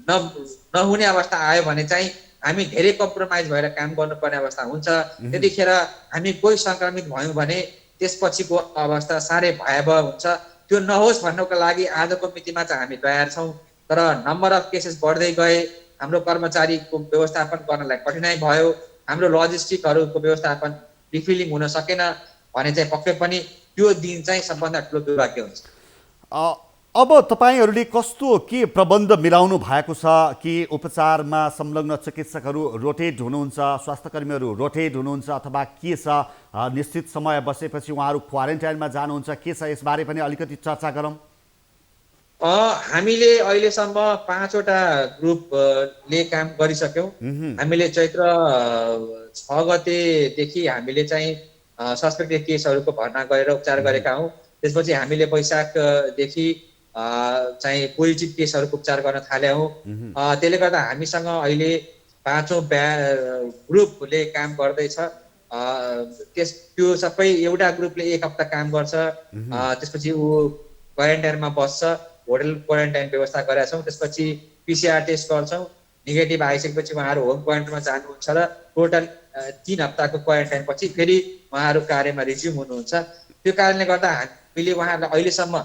नहुने अवस्था आयो भने चाहिँ हामी धेरै कम्प्रोमाइज भएर काम गर्नुपर्ने अवस्था हुन्छ। त्यतिखेर हामी कोही सङ्क्रमित भयौँ भने त्यसपछिको अवस्था साह्रै भयावह हुन्छ। त्यो नहोस् भन्नको लागि आजको मितिमा चाहिँ हामी तयार छौँ, तर नम्बर अफ केसेस बढ्दै गए, हाम्रो कर्मचारीको व्यवस्थापन गर्नलाई कठिनाइ भयो, हाम्रो लजिस्टिकहरूको व्यवस्थापन रिफिलिङ हुन सकेन भने चाहिँ पक्कै पनि त्यो दिन चाहिँ सबभन्दा ठुलो दुर्भाग्य हुन्छ। अब तपाईँहरूले कस्तो के प्रबन्ध मिलाउनु भएको छ कि उपचारमा संलग्न चिकित्सकहरू रोटेट हुनुहुन्छ, स्वास्थ्यकर्मीहरू रोटेट हुनुहुन्छ अथवा के छ, निश्चित समय बसेपछि उहाँहरू क्वारेन्टाइनमा जानुहुन्छ, के छ यसबारे पनि अलिकति चर्चा गरौँ। हामीले अहिलेसम्म 5वटा ग्रुपले काम गरिसक्यौँ। हामीले चैत्र 6 गतेदेखि हामीले चाहिँ सस्पेक्टेड केसहरूको भर्ना गरेर उपचार गरेका हौँ। त्यसपछि हामीले वैशाखदेखि चाहिँ पोजिटिभ केसहरूको उपचार गर्न थाल्यौँ हौँ। त्यसले गर्दा हामीसँग अहिले 5औं ग्रुपले काम गर्दैछ। त्यो सबै एउटा ग्रुपले 1 हप्ता काम गर्छ, त्यसपछि ऊ क्वारेन्टाइनमा बस्छ। होटल क्वारेन्टाइन व्यवस्था गरेका छौँ। त्यसपछि पिसिआर टेस्ट गर्छौँ, नेगेटिभ आइसकेपछि उहाँहरू होम क्वारेन्टाइनमा जानुहुन्छ र टोटल 3 हप्ताको क्वारेन्टाइन पछि फेरि उहाँहरू कार्यमा रिज्युम हुनुहुन्छ। त्यो कारणले गर्दा हामीले उहाँहरूलाई अहिलेसम्म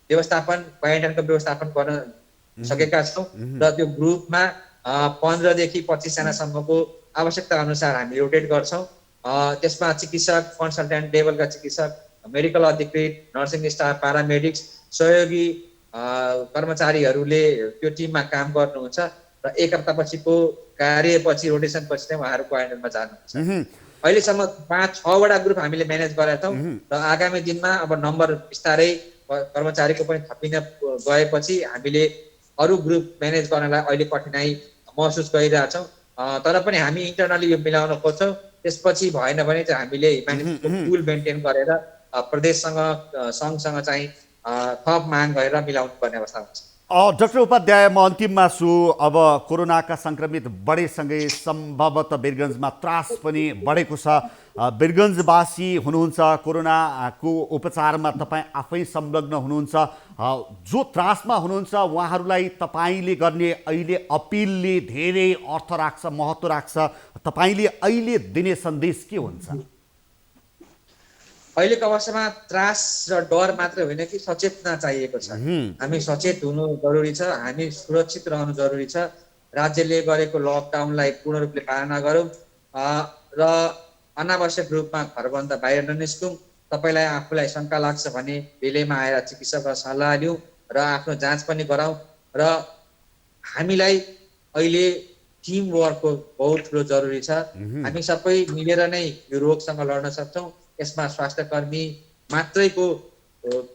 क्वारेन्टाइनको व्यवस्थापन गर्न सकेका छौँ र त्यो ग्रुपमा 15 देखि 25 जनासम्मको आवश्यकता अनुसार हामी रोटेट गर्छौँ। त्यसमा चिकित्सक, कन्सल्टेन्ट लेभलका चिकित्सक, मेडिकल अधिकृत, नर्सिङ स्टाफ, प्यारामेडिक्स, सहयोगी कर्मचारीहरूले त्यो टिममा काम गर्नुहुन्छ र 1 हप्तापछिको कार्यपछि रोटेसनपछि चाहिँ उहाँहरू क्वारेन्टाइनमा जानुहुन्छ। अहिलेसम्म 5-6वटा ग्रुप हामीले म्यानेज गरेका छौँ र आगामी दिनमा अब नम्बर बिस्तारै कर्मचारीको पनि थपिन गएपछि हामीले अरू ग्रुप म्यानेज गर्नलाई अहिले कठिनाई महसुस गरिरहेछौँ। तर पनि हामी इन्टरनली यो मिलाउन खोज्छौँ। त्यसपछि भएन भने चाहिँ हामीले पुल मेन्टेन गरेर प्रदेशसँग, सङ्घसँग चाहिँ थप माग गरेर मिलाउनु पर्ने अवस्था हुन्छ। डाक्टर उपाध्याय, म अन्तिममा छु। अब कोरोनाका सङ्क्रमित बढेसँगै सम्भवतः वीरगन्जमा त्रास पनि बढेको छ। वीरगन्जवासी हुनुहुन्छ, कोरोनाको उपचारमा तपाईँ आफै संलग्न हुनुहुन्छ, जो त्रासमा हुनुहुन्छ उहाँहरूलाई तपाईँले गर्ने अहिले अपिलले धेरै अर्थ राख्छ, महत्त्व राख्छ। तपाईँले अहिले दिने सन्देश के हुन्छ? अहिलेको अवस्थामा त्रास र डर मात्र होइन कि सचेतना चाहिएको छ। हामी सचेत हुनु जरुरी छ, हामी सुरक्षित रहनु जरुरी छ। राज्यले गरेको लकडाउनलाई पूर्ण रूपले पालना गरौँ र अनावश्यक रूपमा घरभन्दा बाहिर ननिस्कौँ। तपाईँलाई आफूलाई शङ्का लाग्छ भने बेलैमा आएर चिकित्सकको सल्लाह लिउँ र आफ्नो जाँच पनि गराउँ। र हामीलाई अहिले टिम वर्कको बहुत ठुलो जरुरी छ। हामी सबै मिलेर नै यो रोगसँग लड्न सक्छौँ। यसमा स्वास्थ्यकर्मी मात्रैको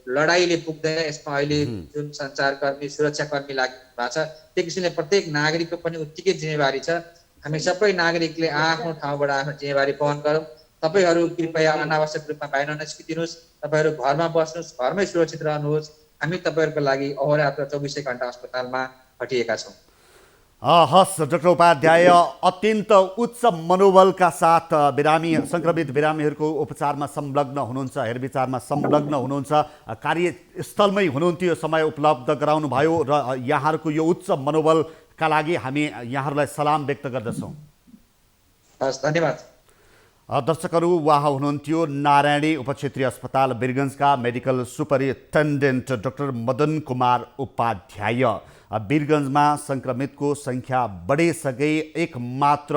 लडाइँले पुग्दैन। यसमा अहिले जुन सञ्चारकर्मी, सुरक्षाकर्मी लाग्नु भएको छ, त्यो किसिमले प्रत्येक नागरिकको पनि उत्तिकै जिम्मेवारी छ। हामी सबै नागरिकले आफ्नो ठाउँबाट आफ्नो जिम्मेवारी वहन गरौँ। तपाईँहरू कृपया अनावश्यक रूपमा बाहिर ननिस्किदिनुहोस्। तपाईँहरू घरमा बस्नुहोस्, घरमै सुरक्षित रहनुहोस्। हामी तपाईँहरूको लागि अहोरात्र 24 घण्टा अस्पतालमा खटिएका छौँ। हस् डाक्टर उपाध्याय, अत्यन्त उच्च मनोबलका साथ सङ्क्रमित बिरामीहरूको उपचारमा संलग्न हुनुहुन्छ, हेरविचारमा संलग्न हुनुहुन्छ, कार्यस्थलमै हुनुहुन्थ्यो, समय उपलब्ध गराउनुभयो र यहाँहरूको यो उच्च मनोबलका लागि हामी यहाँहरूलाई सलाम व्यक्त गर्दछौँ। हस्, धन्यवाद। दर्शकहरू, उहाँ हुनुहुन्थ्यो नारायणी उपक्षेत्रीय अस्पताल वीरगन्जका medical superintendent doctor Madan Kumar Upadhyay. वीरगन्जमा सङ्क्रमितको सङ्ख्या बढेसँगै एक मात्र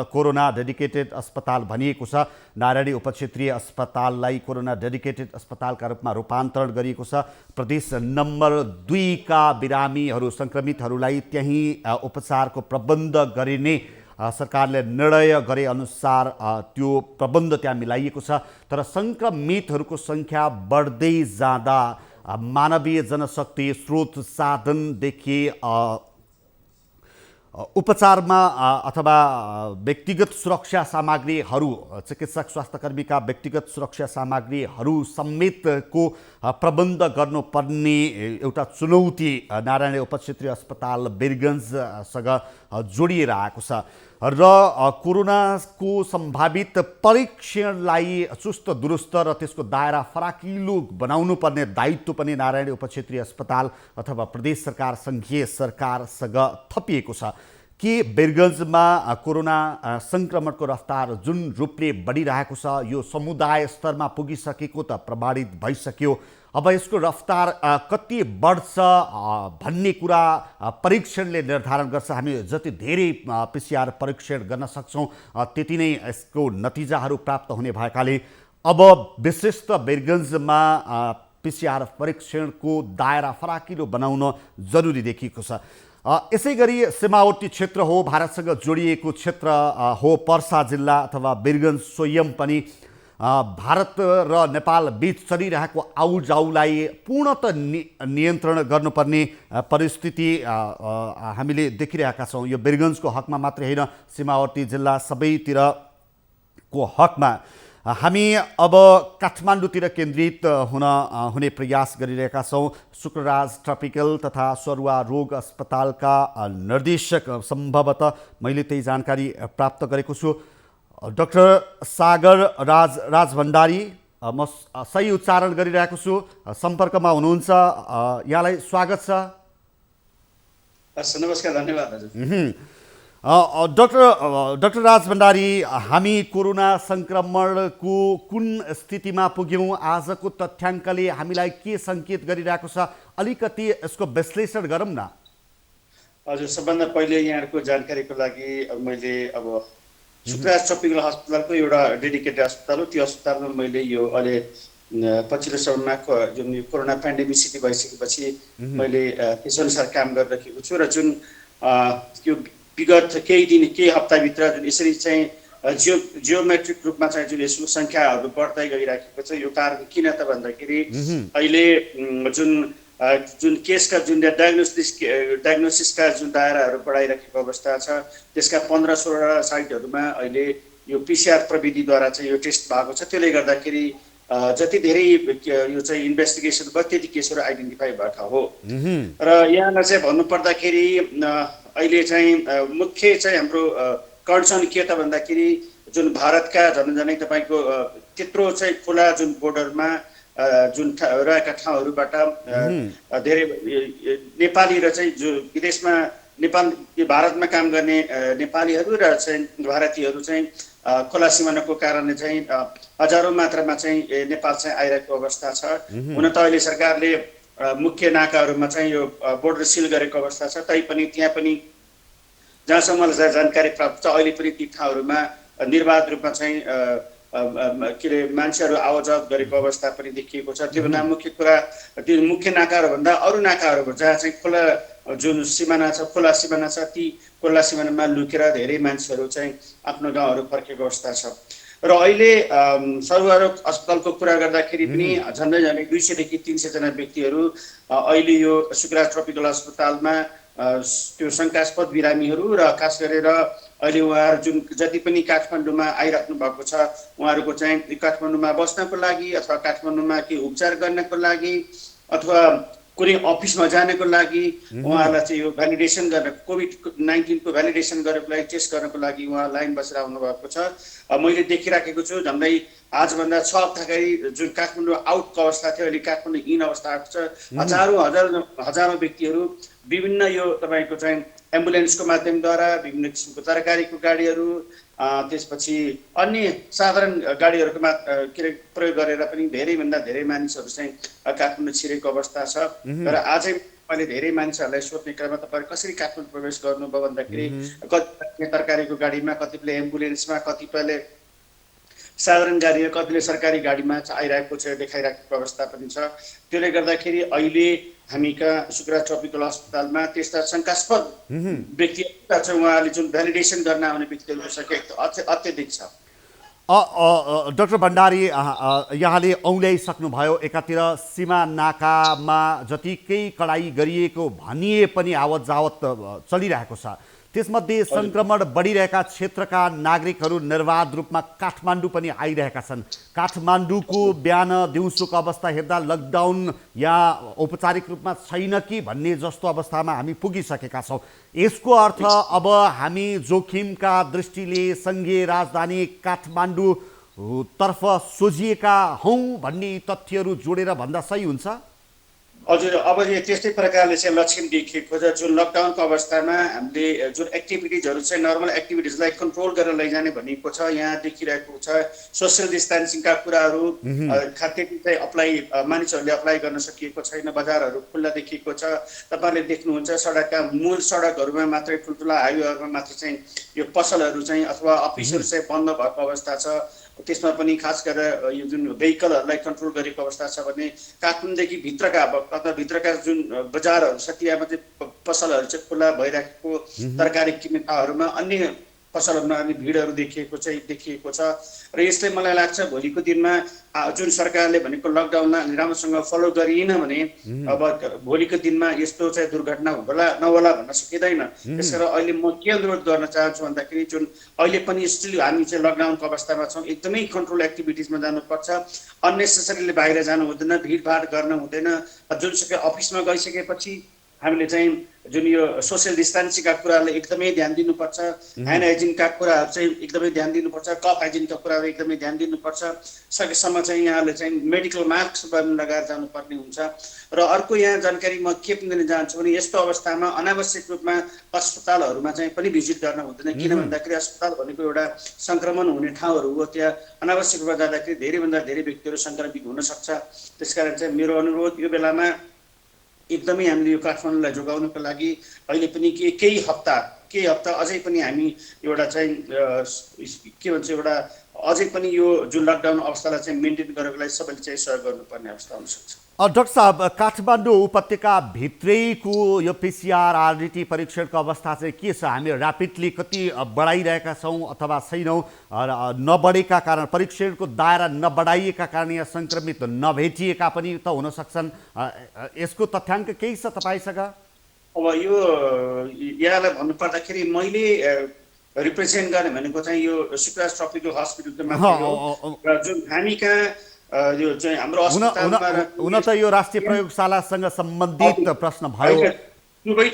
कोरोना डेडिकेटेड अस्पताल भनिएको छ। नारायणी उपक्षेत्रीय अस्पताललाई कोरोना डेडिकेटेड अस्पतालका रूपमा रूपान्तरण गरिएको छ। प्रदेश नम्बर 2 का बिरामीहरू, सङ्क्रमितहरूलाई त्यहीँ उपचारको प्रबन्ध गरिने सरकारले निर्णय गरे अनुसार त्यो प्रबन्ध त्यहाँ मिलाइएको छ। तर सङ्क्रमितहरूको सङ्ख्या बढ्दै जाँदा मानवीय जनशक्ति, स्रोत साधनदेखि उपचारमा अथवा व्यक्तिगत सुरक्षा सामग्रीहरू, चिकित्सक स्वास्थ्यकर्मीका व्यक्तिगत सुरक्षा सामग्रीहरू समेतको प्रबन्ध गर्नुपर्ने एउटा चुनौती नारायणी उपक्षेत्रीय अस्पताल वीरगन्जसँग जोडिएर आएको छ र कोरोनाको सम्भावित परीक्षणलाई चुस्त दुरुस्त र त्यसको दायरा फराकिलो बनाउनु पर्ने दायित्व पनि नारायणी उपक्षेत्रीय अस्पताल अथवा प्रदेश सरकार, सङ्घीय सरकारसँग थपिएको छ। के वीरगन्जमा कोरोना सङ्क्रमणको रफ्तार जुन रूपले बढिरहेको छ यो समुदाय स्तरमा पुगिसकेको त प्रमाणित भइसक्यो। अब यसको रफ्तार कति बढ्छ भन्ने कुरा परीक्षणले निर्धारण गर्छ। हामी जति धेरै पिसिआर परीक्षण गर्न सक्छौँ त्यति नै यसको नतिजाहरू प्राप्त हुने भएकाले अब विशिष्ट वीरगन्जमा पिसिआर परीक्षणको दायरा फराकिलो बनाउन जरुरी देखिएको छ। यसै गरी सीमावर्ती क्षेत्र हो, भारतसँग जोडिएको क्षेत्र हो पर्सा जिल्ला अथवा वीरगञ्ज स्वयं पनि भारत र नेपाल बीच चलिरहेको आउजाउलाई पूर्णतः नियन्त्रण गर्नुपर्ने परिस्थिति हामीले देखिरहेका छौँ। यो वीरगञ्जको हकमा मात्रै होइन, सीमावर्ती जिल्ला सबैतिरको हकमा। हामी अब काठमाडौँतिर केन्द्रित हुने प्रयास गरिरहेका छौँ। शुक्रराज ट्रपिकल तथा सरुवा रोग अस्पतालका निर्देशक, सम्भवतः मैले त्यही जानकारी प्राप्त गरेको छु, डाक्टर सागर राज भण्डारी, म सही उच्चारण गरिरहेको छु, सम्पर्कमा हुनुहुन्छ। यहाँलाई स्वागत छ। नमस्कार, धन्यवाद हजुर। डाक्टर राज भण्डारी, हामी कोरोना सङ्क्रमणको कुन स्थितिमा पुग्यौँ? आजको तथ्याङ्कले हामीलाई के सङ्केत गरिरहेको छ? अलिकति यसको विश्लेषण गरौँ न। हजुर, सबभन्दा पहिले यहाँहरूको जानकारीको लागि मैले अब शुक्रराज ट्रपिकल अस्पतालको एउटा डेडिकेटेड अस्पताल हो, त्यो अस्पतालमा मैले यो अहिले पछिल्लो समयमा जुन कोरोना पेन्डेमिक स्थिति भइसकेपछि मैले त्यसअनुसार काम गरिरहेको छु र जुन यो विगत केही हप्ताभित्र जुन यसरी चाहिँ जियोमेट्रिक रूपमा चाहिँ जुन यसको सङ्ख्याहरू बढ्दै गइराखेको छ, यो कारण किन त भन्दाखेरि अहिले जुन केसका जुन डायग्नोसिसका जुन दायराहरू बढाइराखेको अवस्था छ, त्यसका 15-16 साइटहरूमा अहिले यो पिसिआर प्रविधिद्वारा चाहिँ यो टेस्ट भएको छ। त्यसले गर्दाखेरि जति धेरै यो चाहिँ इन्भेस्टिगेसन भयो त्यति केसहरू आइडेन्टिफाई भएको हो। र यहाँलाई चाहिँ भन्नुपर्दाखेरि अहिले चाहिँ मुख्य चाहिँ हाम्रो कन्सर्न के त भन्दाखेरि जुन भारतका झन्डै तपाईँको त्यत्रो चाहिँ खुला जुन बोर्डरमा जुन रहेका ठाउँहरूबाट धेरै नेपाली र चाहिँ जो विदेशमा भारतमा काम गर्ने नेपालीहरू र चाहिँ भारतीयहरू चाहिँ खोला सिमानाको कारणले चाहिँ हजारौँ मात्रामा चाहिँ नेपाल चाहिँ आइरहेको अवस्था छ। हुन त अहिले सरकारले मुख्य नाकाहरूमा चाहिँ यो बोर्डर सिल गरेको अवस्था छ, तैपनि त्यहाँ पनि जहाँसम्म मलाई जानकारी प्राप्त छ अहिले पनि ती ठाउँहरूमा निर्बाध रूपमा चाहिँ के अरे मान्छेहरू आवजावत गरेको अवस्था पनि देखिएको छ। त्योभन्दा मुख्य कुरा त्यो मुख्य नाकाहरूभन्दा अरू नाकाहरू जहाँ चाहिँ खुला जुन सिमाना छ, खुला सिमाना छ, ती खुला सिमानामा लुकेर धेरै मान्छेहरू चाहिँ आफ्नो गाउँहरू फर्केको अवस्था छ। र अहिले सरुवा रोग अस्पतालको कुरा गर्दाखेरि पनि झन्डै 200 देखि 300 जना व्यक्तिहरू अहिले यो शुक्रराज ट्रपिकल अस्पतालमा त्यो शङ्कास्पद बिरामीहरू र खास गरेर अहिले उहाँहरू जुन जति पनि काठमाडौँमा आइराख्नु भएको छ, उहाँहरूको चाहिँ काठमाडौँमा बस्नको लागि अथवा काठमाडौँमा केही उपचार गर्नको लागि अथवा कुनै अफिसमा जानको लागि उहाँहरूलाई चाहिँ यो भ्यालिडेसन गर्न कोभिड-19 को भ्यालिडेसन गर्नको लागि टेस्ट गर्नको लागि उहाँ लाइन बसेर आउनु भएको छ। मैले देखिराखेको छु झन्डै आजभन्दा 6 हप्ताअगाडि जुन काठमाडौँ आउटको अवस्था थियो, अहिले काठमाडौँ इन अवस्था आएको छ। हजारौँ व्यक्तिहरू विभिन्न यो तपाईँको चाहिँ एम्बुलेन्सको माध्यमद्वारा, विभिन्न किसिमको तरकारीको गाडीहरू, त्यसपछि अन्य साधारण गाडीहरूको प्रयोग गरेर पनि धेरैभन्दा धेरै मानिसहरू चाहिँ काठमाडौँ छिरेको अवस्था छ। र आजै मैले धेरै मानिसहरूलाई सोध्ने क्रममा तपाईँहरू कसरी काठमाडौँ प्रवेश गर्नुभयो भन्दाखेरि कतिपय तरकारीको गाडीमा, कतिपयले एम्बुलेन्समा, कतिपयले साधारण गाडी, कतिले सरकारी गाडीमा आइरहेको छ, देखाइरहेको अवस्था पनि छ। त्यसले गर्दाखेरि अहिले हामीका शुक्रराज ट्रपिकल अस्पतालमा त्यस्ता शङ्कास्पद व्यक्तिहरू छ, उहाँले जुन भ्यालिडेसन गर्न आउने व्यक्तिहरूको सङ्ख्या अत्यधिक छ। डाक्टर भण्डारी, यहाँले औल्याइसक्नुभयो, एकातिर सीमा नाकामा जतिकै कडाई गरिएको भनिए पनि आवत जावत चलिरहेको छ, त्यसमध्ये सङ्क्रमण बढिरहेका क्षेत्रका नागरिकहरू निर्बाध रूपमा काठमाडौँ पनि आइरहेका छन्। काठमाडौँको बिहान दिउँसोको अवस्था हेर्दा लकडाउन या औपचारिक रूपमा छैन कि भन्ने जस्तो अवस्थामा हामी पुगिसकेका छौँ। यसको अर्थ अब हामी जोखिमका दृष्टिले सङ्घीय राजधानी काठमाडौँ तर्फ सोझिएका हौँ भन्ने तथ्यहरू जोडेर भन्दा सही हुन्छ? हजुर, अब त्यस्तै प्रकारले चाहिँ लक्षण देखिएको छ। जुन लकडाउनको अवस्थामा हामीले जुन एक्टिभिटिजहरू चाहिँ नर्मल एक्टिभिटिजलाई कन्ट्रोल गरेर लैजाने भनिएको छ, यहाँ देखिरहेको छ सोसियल डिस्टेन्सिङका कुराहरू त्यति चाहिँ मानिसहरूले अप्लाई गर्न सकिएको छैन। बजारहरू खुल्ला देखिएको छ। तपाईँहरूले देख्नुहुन्छ सडकका मूल सडकहरूमा मात्रै, ठुल्ठुला हाइवेहरूमा मात्रै चाहिँ यो पसलहरू चाहिँ अथवा अफिसहरू चाहिँ बन्द भएको अवस्था छ। त्यसमा पनि खास गरेर यो जुन भेहिकलहरूलाई कन्ट्रोल गरेको अवस्था छ भने काठमाडौँदेखि भित्रका अथवा भित्रका जुन बजारहरू छ त्यहाँ चाहिँ पसलहरू चाहिँ खुला भइराखेको तरकारी किन्ने ठाउँहरूमा अन्य पसलहरूमा अनि भिडहरू देखिएको छ र यसले मलाई लाग्छ भोलिको दिनमा जुन सरकारले भनेको लकडाउनलाई राम्रोसँग फलो गरिएन भने अब भोलिको दिनमा यस्तो चाहिँ दुर्घटना होला नहोला भन्न सकिँदैन। त्यसकारण अहिले म के अनुरोध गर्न चाहन्छु भन्दाखेरि जुन अहिले पनि स्टिल हामी चाहिँ लकडाउनको अवस्थामा छौँ, एकदमै कन्ट्रोल एक्टिभिटिजमा जानुपर्छ, अननेसेसरीले बाहिर जानु हुँदैन, भिडभाड गर्न हुँदैन। जुनसुकै अफिसमा गइसकेपछि हामीले चाहिँ जुन यो सोसियल डिस्टेन्सिङका कुराहरूलाई एकदमै ध्यान दिनुपर्छ, ह्यान्ड हाइजिनका कुराहरू चाहिँ एकदमै ध्यान दिनुपर्छ, कप हाइजिनका कुराहरू एकदमै ध्यान दिनुपर्छ। सकेसम्म चाहिँ यहाँले चाहिँ मेडिकल मास्क पनि लगाएर जानुपर्ने हुन्छ। र अर्को यहाँ जानकारी म के पनि दिन चाहन्छु भने यस्तो अवस्थामा अनावश्यक रूपमा अस्पतालहरूमा चाहिँ पनि भिजिट गर्न हुँदैन, किन भन्दाखेरि अस्पताल भनेको एउटा सङ्क्रमण हुने ठाउँहरू हो। त्यहाँ अनावश्यक रूपमा जाँदाखेरि धेरैभन्दा धेरै व्यक्तिहरू सङ्क्रमित हुन सक्छ। त्यसकारण चाहिँ मेरो अनुरोध यो बेलामा एकदमै हामीले यो काठमाडौँलाई जोगाउनको लागि अहिले पनि केही हप्ता अझै पनि हामी एउटा चाहिँ के भन्छ एउटा अझै पनि यो जुन लकडाउन अवस्थालाई चाहिँ मेन्टेन गरेको लागि सबैले चाहिँ सहयोग गर्नुपर्ने अवस्था हुनसक्छ। डाक्टर साहब, काठमाडौँ उपत्यका भित्रैको यो पिसिआर आरडिटी परीक्षणको अवस्था चाहिँ के छ? हामी ऱ्यापिडली कति बढाइरहेका छौँ अथवा छैनौँ? नबढेका कारण, परीक्षणको दायरा नबढाइएका कारण यहाँ सङ्क्रमित नभेटिएका पनि त हुन सक्छन्। यसको तथ्याङ्क केही छ तपाईँसँग? अब यो यहाँलाई भन्नुपर्दाखेरि मैले रिप्रेजेन्ट गर्ने भनेको चाहिँ यो शिवराज ट्रपिकल हस्पिटलको मात्रै हो र जुन हामी कहाँ यो चाहिँ हाम्रो अस्पतालमा हुन त यो राष्ट्रिय प्रयोगशालासँग सम्बन्धित प्रश्न भयो। दुवै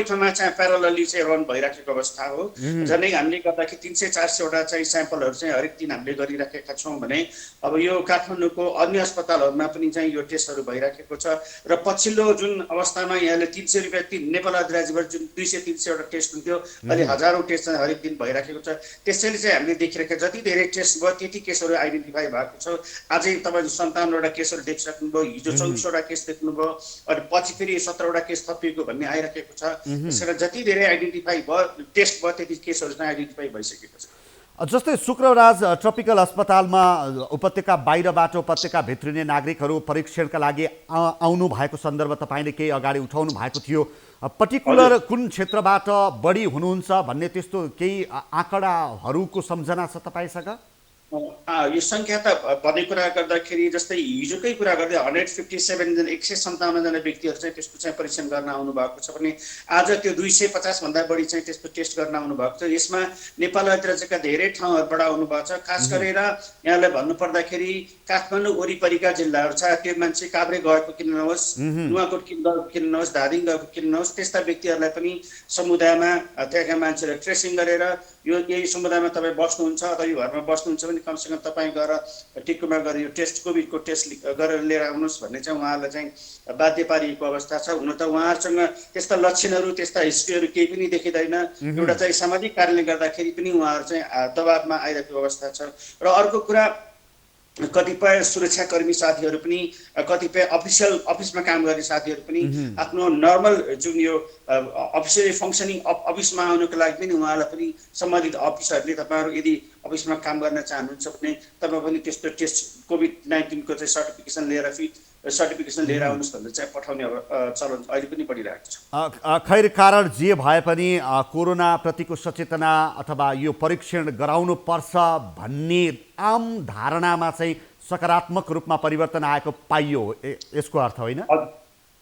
ठाउँमा चाहिँ प्यारलली चाहिँ रन भइराखेको अवस्था हो। झन्डै हामीले गर्दाखेरि 300-400वटा चाहिँ स्याम्पलहरू चाहिँ हरेक दिन हामीले गरिराखेका छौँ भने अब यो काठमाडौँको अन्य अस्पतालहरूमा पनि चाहिँ यो टेस्टहरू भइराखेको छ। र पछिल्लो जुन अवस्थामा यहाँले 300 रुपियाँ नेपाल अधिराज्यबाट जुन 200-300वटा टेस्ट हुन्थ्यो, अहिले हजारौँ टेस्ट चाहिँ हरेक दिन भइराखेको छ। त्यसैले चाहिँ हामीले देखिरहेका जति धेरै टेस्ट भयो त्यति केसहरू आइडेन्टिफाई भएको छ। आजै तपाईँ 57वटा केसहरू देखिसक्नुभयो, हिजो 24वटा केस देख्नुभयो, अनि पछि फेरि 17वटा केस थपिएको भन्ने आइराखेको छ। त्यसकारण जति धेरै आइडेन्टिफाई भयो टेस्ट भयो त्यति केसहरू चाहिँ आइडेन्टिफाई भइसकेको छ। जस्तै शुक्रराज ट्रपिकल अस्पतालमा उपत्यका बाहिरबाट उपत्यका भित्रिने नागरिकहरू परीक्षणका लागि आउनु भएको सन्दर्भ तपाईँले केही अगाडि उठाउनु भएको थियो। पर्टिकुलर कुन क्षेत्रबाट बढी हुनुहुन्छ भन्ने त्यस्तो केही आँकडाहरूको सम्झना छ तपाईँसँग? यो सङ्ख्या त भन्ने कुरा गर्दाखेरि जस्तै हिजोकै कुरा गर्दै 157 जना 157 जना व्यक्तिहरू चाहिँ त्यसको चाहिँ परीक्षण गर्न आउनु भएको छ भने आज त्यो 250 भन्दा बढी चाहिँ त्यसको टेस्ट गर्न आउनु भएको छ। यसमा नेपाल राज्यका धेरै ठाउँहरूबाट आउनु भएको छ। खास गरेर यहाँलाई भन्नुपर्दाखेरि काठमाडौँ वरिपरिका जिल्लाहरू छ, त्यो मान्छे काभ्रे गएको किन नहोस्, नुवाकोट किन नहोस्, धादिङ गएको किन नहोस्, त्यस्ता व्यक्तिहरूलाई पनि समुदायमा त्यहाँका मान्छेहरू ट्रेसिङ गरेर यही समुदायमा तपाईँ बस्नुहुन्छ अथवा यो घरमा बस्नुहुन्छ भने कमसेकम तपाईँ गएर टिकुमा गएर यो कोभिडको टेस्ट गरेर लिएर आउनुहोस् भन्ने चाहिँ उहाँहरूलाई चाहिँ बाध्य पारिएको अवस्था छ। हुन त उहाँहरूसँग त्यस्ता लक्षणहरू त्यस्ता हिस्ट्रीहरू केही पनि देखिँदैन। एउटा चाहिँ सामाजिक कारणले गर्दाखेरि पनि उहाँहरू चाहिँ दबावमा आइरहेको अवस्था छ। र अर्को कुरा कतिपय सुरक्षाकर्मी साथीहरू पनि कतिपय अफिसमा काम गर्ने साथीहरू पनि आफ्नो नर्मल जुन यो अफिसियली फङ्सनिङ अफिसमा आउनुको लागि पनि उहाँलाई पनि सम्बन्धित अफिसरले तपाईँहरू यदि अफिसमा काम गर्न चाहनुहुन्छ भने तपाईँ पनि त्यस्तो टेस्ट कोभिड-19 को चाहिँ सर्टिफिकेसन लिएर आउनुहोस् भनेर चाहिँ पठाउने चलन अहिले पनि बढिरहेको छ। खैर, कारण जे भए पनि कोरोना प्रतिको सचेतना अथवा यो परीक्षण गराउनु पर्छ भन्ने आम धारणामा चाहिँ सकारात्मक रूपमा परिवर्तन आएको पाइयो, यसको अर्थ होइन?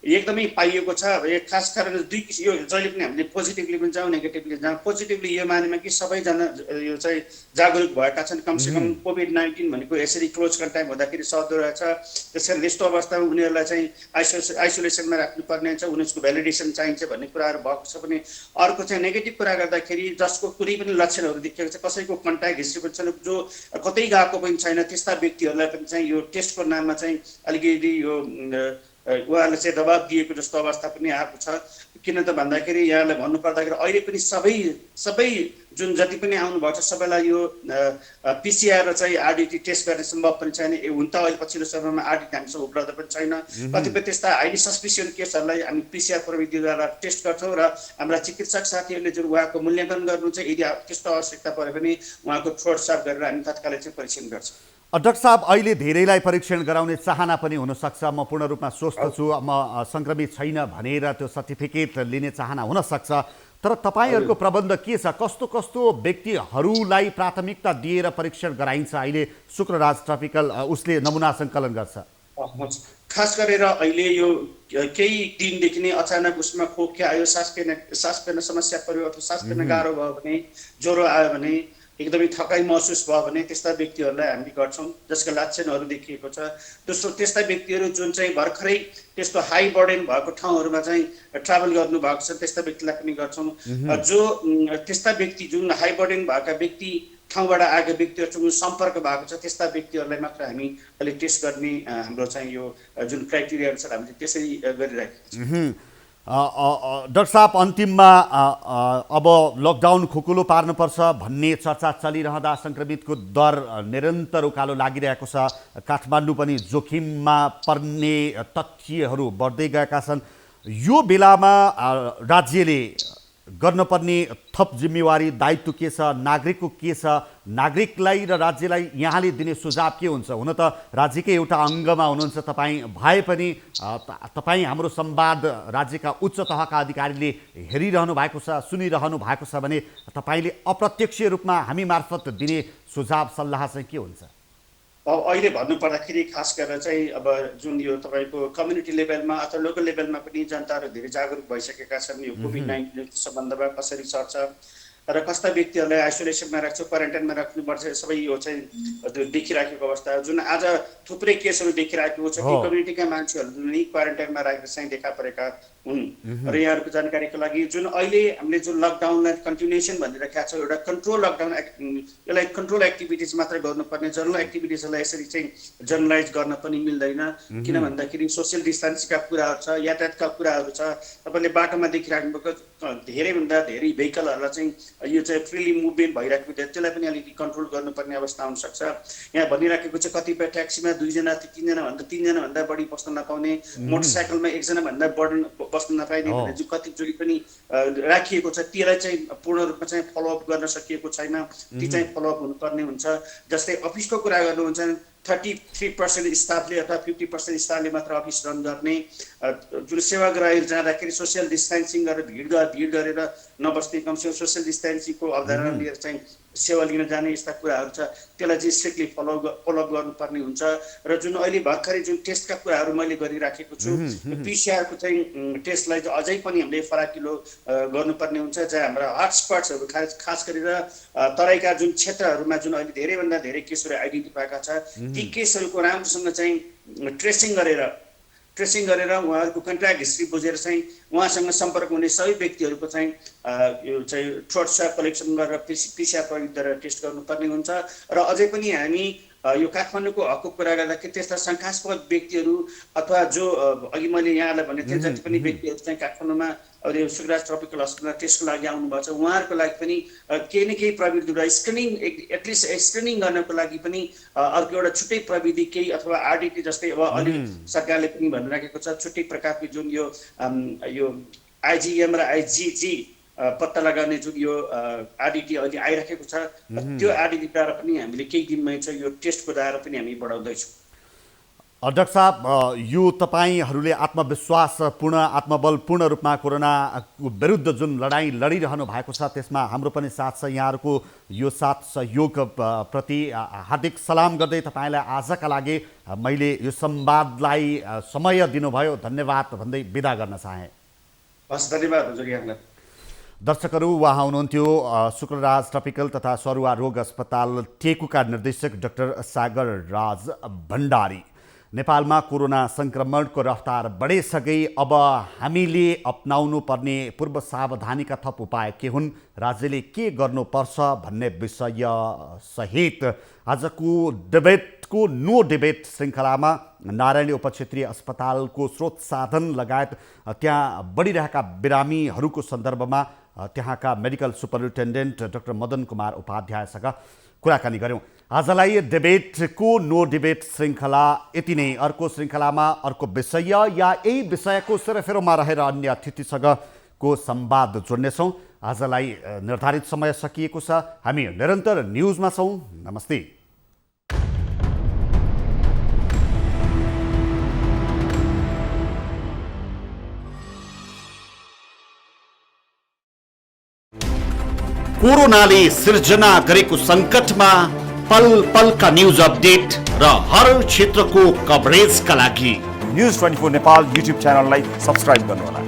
एकदमै पाइएको छ। खास कारण यो जहिले पनि हामीले पोजिटिभली पनि जाउँ नेगेटिभली जाउँ। पोजिटिभली यो मानेमा कि सबैजना यो चाहिँ जागरुक भएका छन्। कमसेकम कोभिड-19 भनेको यसरी क्लोज कन्ट्याक्ट हुँदाखेरि सक्दो रहेछ। त्यसैले यस्तो अवस्थामा उनीहरूलाई चाहिँ आइसोलेसनमा राख्नुपर्ने हुन्छ, उनीहरूको भ्यालिडेसन चाहिन्छ भन्ने कुराहरू भएको छ भने अर्को चाहिँ नेगेटिभ कुरा गर्दाखेरि जसको कुनै पनि लक्षणहरू देखिएको छ, कसैको कन्ट्याक्ट हिस्ट्री पनि छैन, जो कतै गएको पनि छैन, त्यस्ता व्यक्तिहरूलाई पनि चाहिँ यो टेस्टको नाममा चाहिँ अलिकति यो उहाँले चाहिँ दबाब दिएको जस्तो अवस्था पनि आएको छ। किन त भन्दाखेरि यहाँलाई भन्नुपर्दाखेरि अहिले पनि सबै जुन जति पनि आउनुभएको छ सबैलाई यो पिसिआर र चाहिँ आरडिटी टेस्ट गर्ने सम्भव पनि छैन। हुन त अहिले पछिल्लो समयमा आरडिटी हामीसँग उपलब्ध पनि छैन। कतिपय त्यस्ता हाइली सस्पिसियन केसहरूलाई हामी पिसिआर प्रविधिद्वारा टेस्ट गर्छौँ र हाम्रा चिकित्सक साथीहरूले जुन उहाँको मूल्याङ्कन गर्नुहुन्छ, यदि त्यस्तो आवश्यकता पऱ्यो भने उहाँको थ्रोट साफ गरेर हामी तत्कालै चाहिँ परीक्षण गर्छौँ। डाक्टर साहब, अहिले धेरैलाई परीक्षण गराउने चाहना पनि हुनसक्छ। म पूर्ण रूपमा स्वस्थ छु, म सङ्क्रमित छैन भनेर त्यो सर्टिफिकेट लिने चाहना हुनसक्छ। तर तपाईँहरूको प्रबन्ध के छ? कस्तो कस्तो व्यक्तिहरूलाई प्राथमिकता दिएर परीक्षण गराइन्छ? अहिले शुक्रराज ट्रपिकल उसले नमुना सङ्कलन गर्छ। खास गरेर अहिले यो केही दिनदेखि नै अचानक उसमा खोकी आयो, सास फेर्न समस्या पर्यो अथवा सास फेर्न गाह्रो भयो भने, ज्वरो आयो भने, एकदमै थकाइ महसुस भयो भने त्यस्ता व्यक्तिहरूलाई हामी गर्छौँ जसका लक्षणहरू देखिएको छ। दोस्रो, त्यस्ता व्यक्तिहरू जुन चाहिँ भर्खरै त्यस्तो हाई बर्डन भएको ठाउँहरूमा चाहिँ ट्राभल गर्नुभएको छ त्यस्ता व्यक्तिलाई पनि गर्छौँ। जो त्यस्ता व्यक्ति जुन हाई बर्डन भएका व्यक्ति ठाउँबाट आएका व्यक्तिहरूसँग सम्पर्क भएको छ त्यस्ता व्यक्तिहरूलाई मात्र हामी अहिले टेस्ट गर्ने हाम्रो चाहिँ यो जुन क्राइटेरिया अनुसार हामीले त्यसरी गरिरहेको छौँ। डाक्टर साहब, अन्तिममा अब लकडाउन खुकुलो पार्नुपर्छ भन्ने चर्चा चलिरहँदा सङ्क्रमितको दर निरन्तर उकालो लागिरहेको छ। काठमाडौँ पनि जोखिममा पर्ने तथ्यहरू बढ्दै गएका छन्। यो बेलामा राज्यले गर्नुपर्ने थप जिम्मेवारी दायित्व के छ? नागरिकको के छ? नागरिकलाई र राज्यलाई यहाँले दिने सुझाव के हुन्छ? हुन त राज्यकै एउटा अङ्गमा हुनुहुन्छ तपाईँ भए पनि तपाईँ हाम्रो संवाद राज्यका उच्च तहका अधिकारीले हेरिरहनु भएको छ, सुनिरहनु भएको छ भने तपाईँले अप्रत्यक्ष रूपमा हामी मार्फत दिने सुझाव सल्लाह चाहिँ के हुन्छ? अब अहिले भन्नुपर्दाखेरि खास गरेर चाहिँ अब जुन यो तपाईँको कम्युनिटी लेभलमा अथवा लोकल लेभलमा पनि जनताहरू धेरै जागरुक भइसकेका छन् यो कोभिड-19 सम्बन्धमा कसरी सर्छ र कस्ता व्यक्तिहरूलाई आइसोलेसनमा राख्छ, क्वारेन्टाइनमा राख्नुपर्छ, सबै यो चाहिँ देखिराखेको अवस्था जुन आज थुप्रै केसहरू देखिराखेको छ कि कम्युनिटीका मान्छेहरू नै क्वारेन्टाइनमा राखेर चाहिँ देखा परेका हुन्। र यहाँहरूको जानकारीको लागि जुन अहिले हामीले जुन लकडाउनलाई कन्टिन्युएसन भनिरहेका छौँ, एउटा कन्ट्रोल लकडाउन, यसलाई कन्ट्रोल एक्टिभिटिज मात्र गर्नुपर्ने, जनरल एक्टिभिटिजहरूलाई यसरी चाहिँ जनरलाइज गर्न पनि मिल्दैन। किन भन्दाखेरि सोसियल डिस्टेन्सिङका कुराहरू छ, यातायातका कुराहरू छ। तपाईँले बाटोमा देखिराख्नुभएको धेरैभन्दा धेरै भेहिकलहरूलाई चाहिँ यो चाहिँ फ्रिली मुभमेन्ट भइरहेको हुन्छ, त्यसलाई पनि अलिकति कन्ट्रोल गर्नुपर्ने अवस्था हुनसक्छ। यहाँ भनिराखेको छ कतिपय ट्याक्सीमा 2जना 3जनाभन्दा बढी बस्न नपाउने, मोटरसाइकलमा 1जनाभन्दा बढी बस्न नपाइने भन्ने जो कतिचोटि पनि राखिएको छ, त्यसलाई चाहिँ पूर्ण रूपमा चाहिँ फलोअप गर्न सकिएको छैन। ती चाहिँ फलोअप हुनुपर्ने हुन्छ। जस्तै अफिसको कुरा गर्नुहुन्छ, 33% स्टाफले अथवा 50% स्टाफले मात्र अफिस रन गर्ने, जुन सेवाग्राहीहरू जाँदाखेरि सोसियल डिस्टेन्सिङ गरेर भिड गरेर नबस्ने, कमसेकम सोसियल डिस्टेन्सिङको अवधारणा लिएर चाहिँ सेवा लिन जाने, यस्ता कुराहरू छ, त्यसलाई चाहिँ स्ट्रिक्टली फलोअप गर्नुपर्ने हुन्छ। र जुन अहिले भर्खरै जुन टेस्टका कुराहरू मैले गरिराखेको छु, पिसिआरको चाहिँ टेस्टलाई चाहिँ अझै पनि हामीले फराकिलो गर्नुपर्ने हुन्छ। जहाँ हाम्रा हटस्पट्सहरू खास गरेर तराईका जुन क्षेत्रहरूमा जुन अहिले धेरैभन्दा धेरै केसहरू आइडेन्टिफाएका छ, ती केसहरूको राम्रोसँग चाहिँ ट्रेसिङ गरेर उहाँहरूको कन्ट्याक्ट हिस्ट्री बुझेर चाहिँ उहाँसँग सम्पर्क हुने सबै व्यक्तिहरूको चाहिँ यो चाहिँ थ्रोट स्वाब कलेक्सन गरेर पिसिआर प्रविधिद्वारा टेस्ट गर्नुपर्ने हुन्छ। र अझै पनि हामी यो काठमाडौँको हकको कुरा गर्दाखेरि त्यस्ता शङ्कास्पद व्यक्तिहरू अथवा जो अघि मैले यहाँलाई भने थिएँ जति पनि व्यक्तिहरू चाहिँ काठमाडौँमा अब यो शुक्रराज ट्रपिकल हस्पिटलमा टेस्टको लागि आउनुभएको छ, उहाँहरूको लागि पनि केही न केही प्रविधिद्वारा स्क्रिनिङ, एटलिस्ट स्क्रिनिङ गर्नको लागि पनि अर्को एउटा छुट्टै प्रविधि केही अथवा आरडिटी जस्तै अब अलि सरकारले पनि भनिराखेको छ छुट्टै प्रकारको जुन यो आइजिएम र आइजिजी पत्ता लगाउने जुन यो आरडिटी अहिले आइराखेको छ, त्यो आरडिटीद्वारा पनि हामीले केही दिनमै चाहिँ यो टेस्टको दायरा पनि हामी बढाउँदैछौँ। डाक्टर साहब, यो तपाईँहरूले आत्मविश्वासपूर्ण आत्मबलपूर्ण रूपमा कोरोना विरुद्ध जुन लडाइँ लडिरहनु भएको छ त्यसमा हाम्रो पनि साथ छ। यहाँहरूको यो साथ सहयोग प्रति हार्दिक सलाम गर्दै तपाईँलाई आजका लागि मैले यो संवादलाई समय दिनुभयो, धन्यवाद भन्दै बिदा गर्न चाहेँ। हस्, धन्यवाद हजुर यहाँलाई। दर्शकहरू, उहाँ हुनुहुन्थ्यो शुक्रराज ट्रपिकल तथा सरुवा रोग अस्पताल टेकुका निर्देशक डाक्टर सागर राज भण्डारी। नेपालमा कोरोना सङ्क्रमणको रफ्तार बढेसँगै अब हामीले अपनाउनु पर्ने पूर्व सावधानीका थप उपाय के हुन्, राज्यले के गर्नुपर्छ भन्ने विषय सहित आजको डिबेटको डिस्कसको नो डिबेट श्रृङ्खलामा नारायणी उपक्षेत्रीय अस्पतालको स्रोत साधन लगायत त्यहाँ बढिरहेका बिरामीहरूको सन्दर्भमा त्यहाँका medical superintendent doctor Madan Kumar उपाध्यायसँग कुराकानी गऱ्यौँ। आजलाई डिबेटको नो डिबेट श्रृङ्खला यति नै। अर्को श्रृङ्खलामा अर्को विषय या यही विषयको सेरोफेरोमा रहेर अन्य अतिथिसँगको संवाद जोड्नेछौँ। आजलाई निर्धारित समय सकिएको छ। हामी निरन्तर न्युजमा छौँ। नमस्ते। कोरोनाले सिर्जना गरेको सङ्कटमा पल पलका न्युज अपडेट र हर क्षेत्रको कभरेजका लागि न्युज 24 नेपाल युट्युब च्यानललाई सब्स्क्राइब गर्नुहोला।